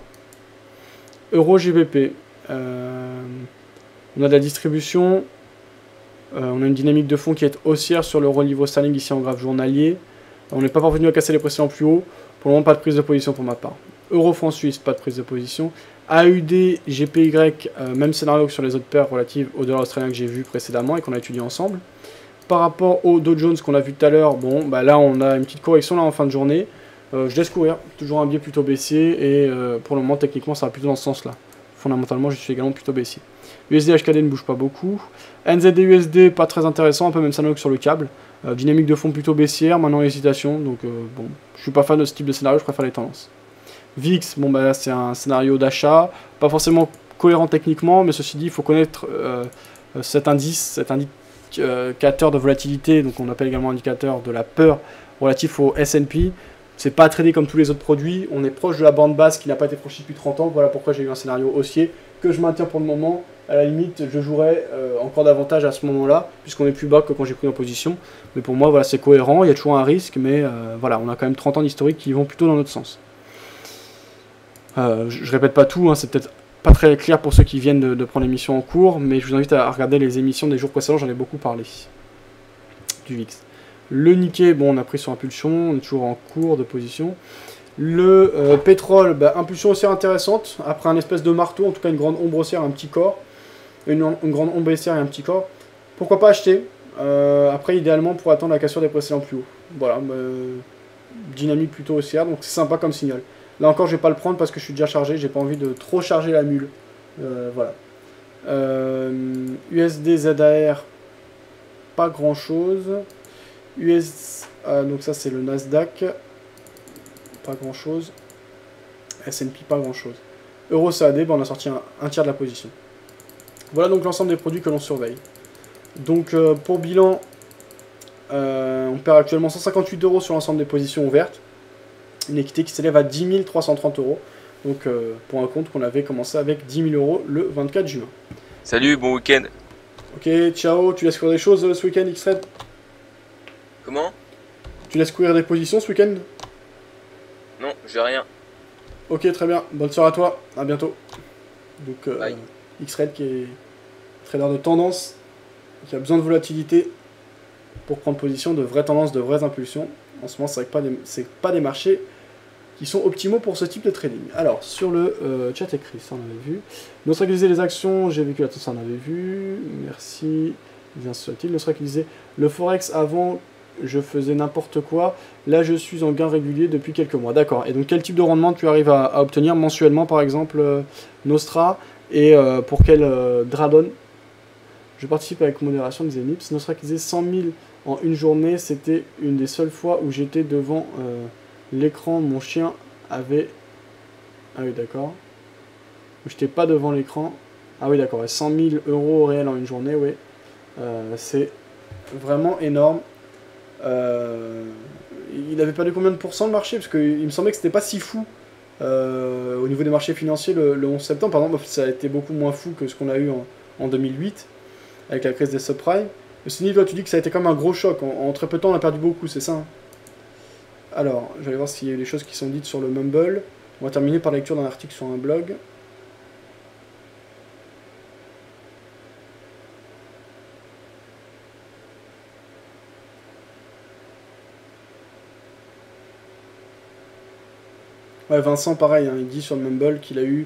Euro GBP. On a de la distribution. On a une dynamique de fond qui est haussière sur l'euro livre sterling ici en graphe journalier. On n'est pas parvenu à casser les précédents plus hauts. Pour le moment, pas de prise de position pour ma part. Euro franc suisse, pas de prise de position. AUD, GPY, même scénario que sur les autres paires relatives au dollar australien que j'ai vu précédemment et qu'on a étudié ensemble. Par rapport au Dow Jones qu'on a vu tout à l'heure, bon, bah là on a une petite correction là en fin de journée. Je laisse courir, toujours un biais plutôt baissier et pour le moment techniquement ça va plutôt dans ce sens là. Fondamentalement je suis également plutôt baissier. USD HKD ne bouge pas beaucoup. NZD USD pas très intéressant, un peu même scénario que sur le câble. Dynamique de fond plutôt baissière, maintenant hésitation, donc bon, je suis pas fan de ce type de scénario, je préfère les tendances. VIX, bon bah là c'est un scénario d'achat, pas forcément cohérent techniquement, mais ceci dit il faut connaître cet indicateur de volatilité, donc on appelle également indicateur de la peur relatif au S&P. C'est pas tradé comme tous les autres produits, on est proche de la bande basse qui n'a pas été franchie depuis 30 ans, voilà pourquoi j'ai eu un scénario haussier que je maintiens pour le moment. À la limite, je jouerai encore davantage à ce moment-là, puisqu'on est plus bas que quand j'ai pris en position. Mais pour moi, voilà, c'est cohérent, il y a toujours un risque, mais voilà, on a quand même 30 ans d'historique qui vont plutôt dans notre sens. Je répète pas tout, hein, c'est peut-être pas très clair pour ceux qui viennent de prendre l'émission en cours, mais je vous invite à regarder les émissions des jours précédents, j'en ai beaucoup parlé. Du VIX. Le Nikkei, bon, on a pris sur impulsion, on est toujours en cours de position. Le pétrole, bah, impulsion haussière intéressante, après un espèce de marteau, en tout cas une grande ombre haussière, un petit corps. Une grande ombre baissière et un petit corps. Pourquoi pas acheter après, idéalement, pour attendre la cassure des précédents plus hauts. Voilà, dynamique plutôt haussière, donc c'est sympa comme signal. Là encore, je vais pas le prendre parce que je suis déjà chargé, j'ai pas envie de trop charger la mule. Voilà. USD ZAR, pas grand chose. Donc ça c'est le Nasdaq, pas grand chose. S&P, pas grand chose. Euro CAD, on a sorti un tiers de la position. Voilà donc l'ensemble des produits que l'on surveille. Donc pour bilan, on perd actuellement 158 € sur l'ensemble des positions ouvertes. Une équité qui s'élève à 10 330 €. Donc pour un compte qu'on avait commencé avec 10 000 € le 24 juin.
Salut, bon week-end.
Ok, ciao, tu laisses courir des choses ce week-end, X-Red?
Comment?
Tu laisses courir des positions ce week-end?
Non, j'ai rien.
Ok, très bien, bonne soirée à toi, à bientôt. Donc
Bye.
X-Red qui est trader de tendance, qui a besoin de volatilité pour prendre position, de vraies tendances, de vraies impulsions. En ce moment, c'est pas des marchés qui sont optimaux pour ce type de trading. Alors, sur le chat écrit, ça on avait vu. Neutraliser les actions, j'ai vécu, ça on avait vu. Merci, bien soit-il. Neutraliser le Forex, avant, je faisais n'importe quoi. Là, je suis en gain régulier depuis quelques mois. D'accord. Et donc, quel type de rendement tu arrives à obtenir mensuellement, par exemple, Nostra, et pour quel Dradon? Je participe avec modération des Enips. Nostra qui disait 100 000 en une journée, c'était une des seules fois où j'étais devant l'écran. Mon chien avait... Ah oui, d'accord. J'étais pas devant l'écran. Ah oui, d'accord. 100 000 € réels en une journée, oui. C'est vraiment énorme. Il avait perdu combien de pourcents le marché? Parce qu'il me semblait que c'était pas si fou au niveau des marchés financiers le 11 septembre. Par exemple, ça a été beaucoup moins fou que ce qu'on a eu en 2008 avec la crise des subprimes. Mais Sony, toi, tu dis que ça a été comme un gros choc. En très peu de temps, on a perdu beaucoup, c'est ça, hein? Alors, je vais aller voir s'il y a des choses qui sont dites sur le Mumble. On va terminer par la lecture d'un article sur un blog. Ouais, Vincent, pareil, hein, il dit sur le Mumble qu'il a eu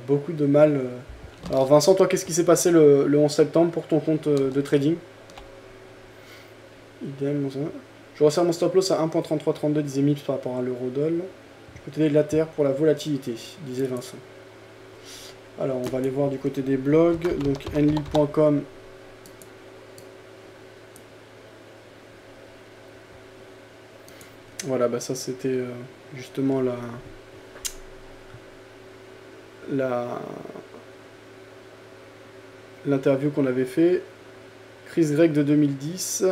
beaucoup de mal. Alors Vincent, toi, qu'est-ce qui s'est passé le 11 septembre pour ton compte de trading? Idem, je resserre mon stop loss à 1.3332, disait Mips par rapport à l'eurodoll. Je peux t'aider de la terre pour la volatilité, disait Vincent. Alors, on va aller voir du côté des blogs. Donc, enlil.com. Voilà, bah ça c'était justement l'interview qu'on avait fait. Crise grecque de 2010.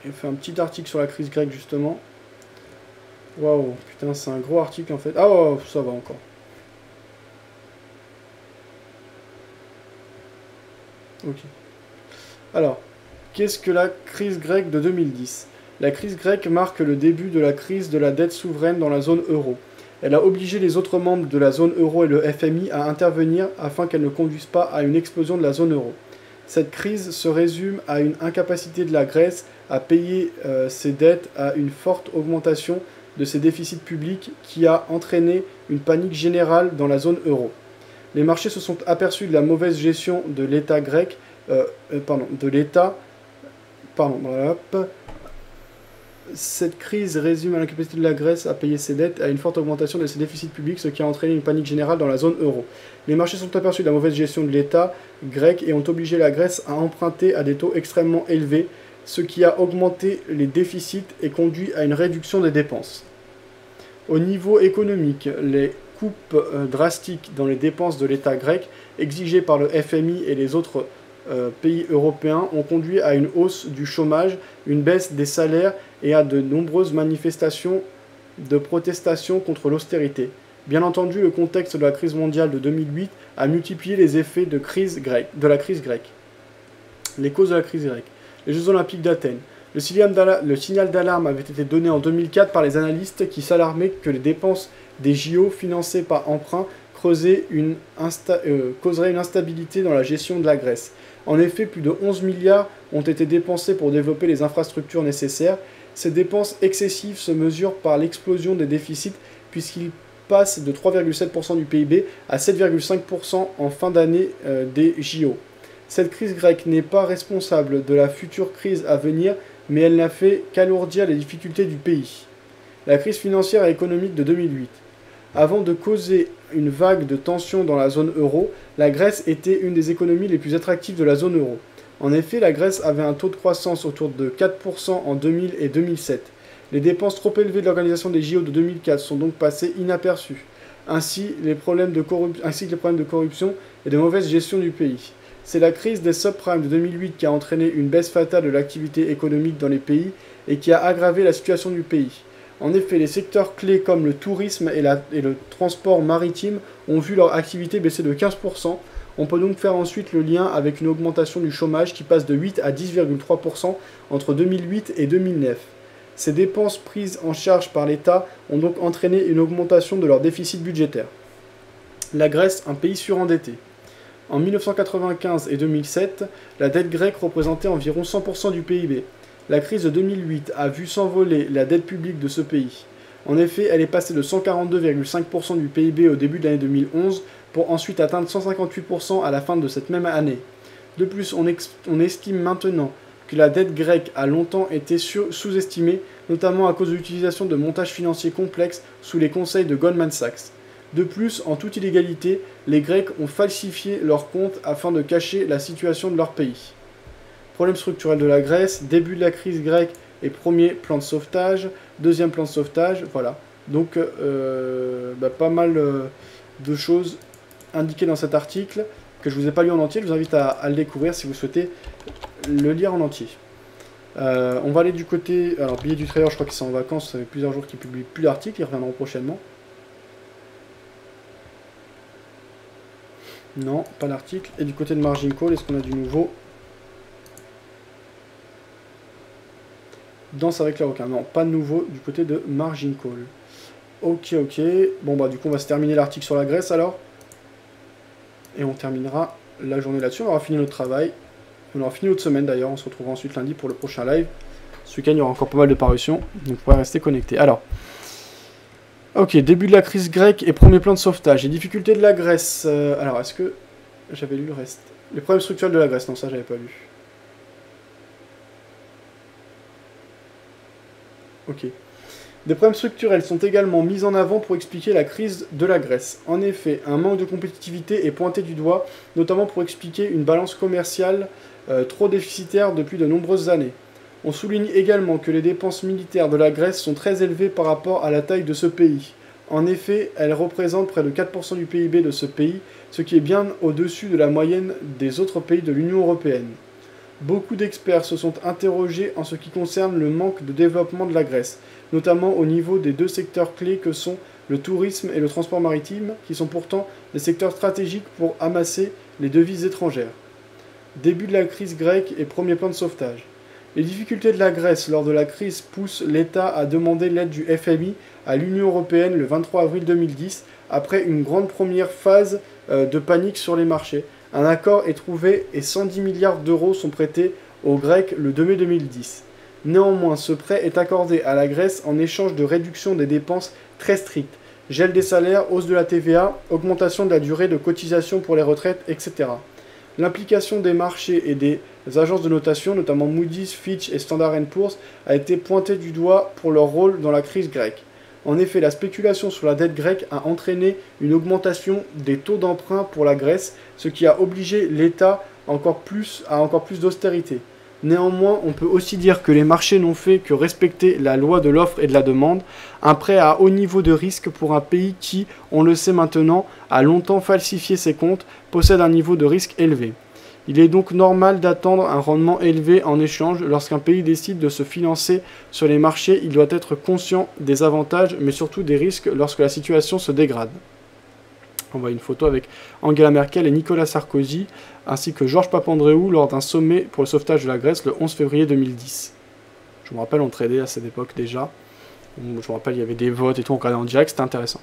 J'ai fait un petit article sur la crise grecque justement. Waouh, putain, c'est un gros article en fait. Ah, oh, ça va encore. Ok. Alors, qu'est-ce que la crise grecque de 2010? La crise grecque marque le début de la crise de la dette souveraine dans la zone euro. Elle a obligé les autres membres de la zone euro et le FMI à intervenir afin qu'elle ne conduise pas à une explosion de la zone euro. Cette crise se résume à une incapacité de la Grèce à payer ses dettes, à une forte augmentation de ses déficits publics qui a entraîné une panique générale dans la zone euro. Les marchés se sont aperçus de la mauvaise gestion de l'État grec, Cette crise résume à l'incapacité de la Grèce à payer ses dettes, à une forte augmentation de ses déficits publics, ce qui a entraîné une panique générale dans la zone euro. Les marchés sont aperçus de la mauvaise gestion de l'État grec et ont obligé la Grèce à emprunter à des taux extrêmement élevés, ce qui a augmenté les déficits et conduit à une réduction des dépenses. Au niveau économique, les coupes drastiques dans les dépenses de l'État grec, exigées par le FMI et les autres pays européens, ont conduit à une hausse du chômage, une baisse des salaires et à de nombreuses manifestations de protestation contre l'austérité. Bien entendu, le contexte de la crise mondiale de 2008 a multiplié les effets de la crise grecque. Les causes de la crise grecque. Les Jeux Olympiques d'Athènes. Le signal d'alarme avait été donné en 2004 par les analystes qui s'alarmaient que les dépenses des JO financées par emprunt causeraient une instabilité dans la gestion de la Grèce. En effet, plus de 11 milliards ont été dépensés pour développer les infrastructures nécessaires. Ces dépenses excessives se mesurent par l'explosion des déficits puisqu'ils passent de 3,7% du PIB à 7,5% en fin d'année des JO. Cette crise grecque n'est pas responsable de la future crise à venir, mais elle n'a fait qu'alourdir les difficultés du pays. La crise financière et économique de 2008. Avant de causer une vague de tensions dans la zone euro, la Grèce était une des économies les plus attractives de la zone euro. En effet, la Grèce avait un taux de croissance autour de 4% en 2000 et 2007. Les dépenses trop élevées de l'organisation des JO de 2004 sont donc passées inaperçues, ainsi que les problèmes de corruption et de mauvaise gestion du pays. C'est la crise des subprimes de 2008 qui a entraîné une baisse fatale de l'activité économique dans les pays et qui a aggravé la situation du pays. En effet, les secteurs clés comme le tourisme et le transport maritime ont vu leur activité baisser de 15%. On peut donc faire ensuite le lien avec une augmentation du chômage qui passe de 8 à 10,3% entre 2008 et 2009. Ces dépenses prises en charge par l'État ont donc entraîné une augmentation de leur déficit budgétaire. La Grèce, un pays surendetté. En 1995 et 2007, la dette grecque représentait environ 100% du PIB. La crise de 2008 a vu s'envoler la dette publique de ce pays. En effet, elle est passée de 142,5% du PIB au début de l'année 2011 pour ensuite atteindre 158% à la fin de cette même année. De plus, on estime maintenant que la dette grecque a longtemps été sous-estimée, notamment à cause de l'utilisation de montages financiers complexes sous les conseils de Goldman Sachs. De plus, en toute illégalité, les Grecs ont falsifié leurs comptes afin de cacher la situation de leur pays. Problème structurel de la Grèce, début de la crise grecque et premier plan de sauvetage, deuxième plan de sauvetage, voilà. Donc pas mal de choses indiquées dans cet article que je ne vous ai pas lu en entier. Je vous invite à le découvrir si vous souhaitez le lire en entier. On va aller du côté... Alors, Billet du Trader, je crois qu'ils sont en vacances, ça fait plusieurs jours qu'ils ne publient plus d'articles, ils reviendront prochainement. Non, pas l'article. Et du côté de Margin Call, est-ce qu'on a du nouveau? Danse avec les requins. Non, pas de nouveau du côté de Margin Call. Ok. Bon, bah, du coup, on va se terminer l'article sur la Grèce alors. Et on terminera la journée là-dessus. On aura fini notre travail. On aura fini notre semaine d'ailleurs. On se retrouvera ensuite lundi pour le prochain live. Ce week-end, il y aura encore pas mal de parutions. Donc, vous pourrez rester connecté. Alors. Ok, début de la crise grecque et premier plan de sauvetage. Les difficultés de la Grèce. Alors, est-ce que j'avais lu le reste? Les problèmes structurels de la Grèce. Non, ça, j'avais pas lu. Ok. Des problèmes structurels sont également mis en avant pour expliquer la crise de la Grèce. En effet, un manque de compétitivité est pointé du doigt, notamment pour expliquer une balance commerciale trop déficitaire depuis de nombreuses années. On souligne également que les dépenses militaires de la Grèce sont très élevées par rapport à la taille de ce pays. En effet, elles représentent près de 4% du PIB de ce pays, ce qui est bien au-dessus de la moyenne des autres pays de l'Union européenne. Beaucoup d'experts se sont interrogés en ce qui concerne le manque de développement de la Grèce, notamment au niveau des deux secteurs clés que sont le tourisme et le transport maritime, qui sont pourtant des secteurs stratégiques pour amasser les devises étrangères. Début de la crise grecque et premier plan de sauvetage. Les difficultés de la Grèce lors de la crise poussent l'État à demander l'aide du FMI à l'Union européenne le 23 avril 2010, après une grande première phase de panique sur les marchés. Un accord est trouvé et 110 milliards d'euros sont prêtés aux Grecs le 2 mai 2010. Néanmoins, ce prêt est accordé à la Grèce en échange de réduction des dépenses très strictes, gel des salaires, hausse de la TVA, augmentation de la durée de cotisation pour les retraites, etc. L'implication des marchés et des agences de notation, notamment Moody's, Fitch et Standard & Poor's, a été pointée du doigt pour leur rôle dans la crise grecque. En effet, la spéculation sur la dette grecque a entraîné une augmentation des taux d'emprunt pour la Grèce, ce qui a obligé l'État à encore plus d'austérité. Néanmoins, on peut aussi dire que les marchés n'ont fait que respecter la loi de l'offre et de la demande, un prêt à haut niveau de risque pour un pays qui, on le sait maintenant, a longtemps falsifié ses comptes, possède un niveau de risque élevé. Il est donc normal d'attendre un rendement élevé en échange. Lorsqu'un pays décide de se financer sur les marchés, il doit être conscient des avantages, mais surtout des risques lorsque la situation se dégrade. On voit une photo avec Angela Merkel et Nicolas Sarkozy, ainsi que Georges Papandréou lors d'un sommet pour le sauvetage de la Grèce le 11 février 2010. Je me rappelle, on tradait à cette époque déjà. Je me rappelle, il y avait des votes et tout, on regardait en direct, c'était intéressant.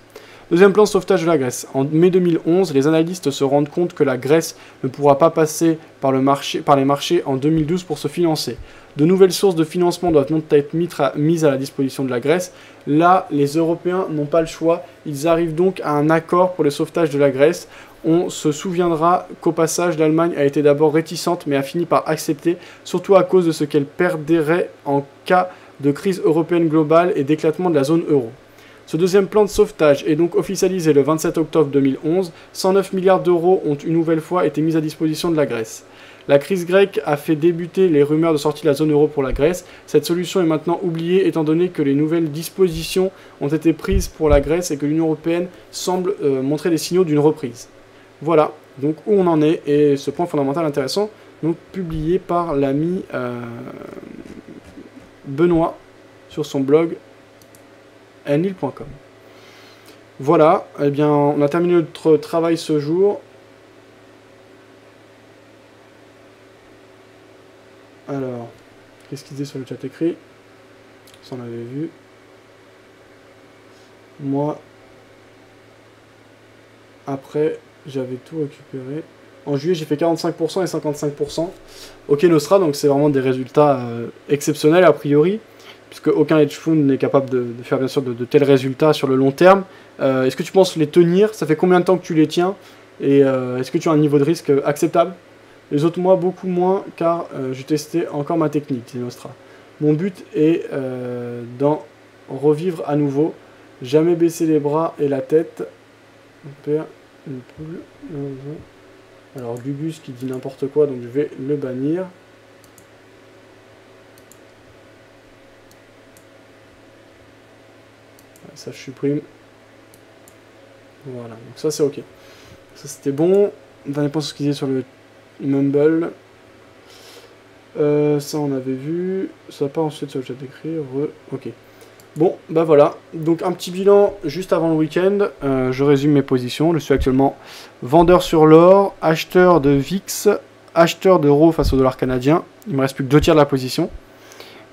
Deuxième plan de sauvetage de la Grèce. En mai 2011, les analystes se rendent compte que la Grèce ne pourra pas passer par les marchés en 2012 pour se financer. De nouvelles sources de financement doivent donc être mises à la disposition de la Grèce. Là, les Européens n'ont pas le choix. Ils arrivent donc à un accord pour le sauvetage de la Grèce. On se souviendra qu'au passage, l'Allemagne a été d'abord réticente, mais a fini par accepter, surtout à cause de ce qu'elle perdrait en cas de crise européenne globale et d'éclatement de la zone euro. Ce deuxième plan de sauvetage est donc officialisé le 27 octobre 2011. 109 milliards d'euros ont une nouvelle fois été mis à disposition de la Grèce. La crise grecque a fait débuter les rumeurs de sortie de la zone euro pour la Grèce. Cette solution est maintenant oubliée étant donné que les nouvelles dispositions ont été prises pour la Grèce et que l'Union européenne semble montrer des signaux d'une reprise. Voilà donc où on en est et ce point fondamental intéressant, donc publié par l'ami Benoît sur son blog nil.com. Voilà, eh bien on a terminé notre travail ce jour. Alors, qu'est-ce qu'il disait sur le chat écrit? Ça on avait vu. Moi, après, j'avais tout récupéré. En juillet, j'ai fait 45% et 55%. Ok Nostra, donc c'est vraiment des résultats exceptionnels a priori, puisque aucun hedge fund n'est capable de faire bien sûr de tels résultats sur le long terme. Est-ce que tu penses les tenir? Ça fait combien de temps que tu les tiens? Et est-ce que tu as un niveau de risque acceptable? Les autres mois, beaucoup moins, car je testais encore ma technique, dit Nostra. Mon but est d'en revivre à nouveau. Jamais baisser les bras et la tête. On perd une poule. Alors Gugus qui dit n'importe quoi, donc je vais le bannir. Ça je supprime. Voilà, donc ça c'est ok. Ça c'était bon. Dernier point sur ce qu'il disait sur le Mumble. Ça on avait vu. Ça va pas ensuite sur le chat d'écrire. Ok. Bon, bah voilà. Donc un petit bilan juste avant le week-end. Je résume mes positions. Je suis actuellement vendeur sur l'or, acheteur de VIX, acheteur d'euros face au dollar canadien. Il me reste plus que 2 tiers de la position.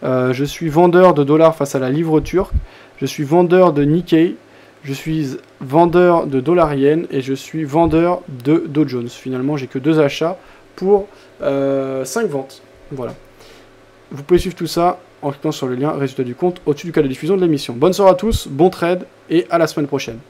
Je suis vendeur de dollars face à la livre turque. Je suis vendeur de Nikkei, je suis vendeur de dollar yen et je suis vendeur de Dow Jones. Finalement, j'ai que 2 achats pour 5 ventes. Voilà. Vous pouvez suivre tout ça en cliquant sur le lien résultat du compte au-dessus du cas de diffusion de l'émission. Bonne soirée à tous, bon trade et à la semaine prochaine.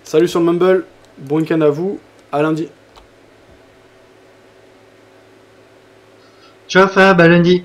Salut sur le Mumble, bon week-end à vous, à lundi.
Ciao Fab, à lundi.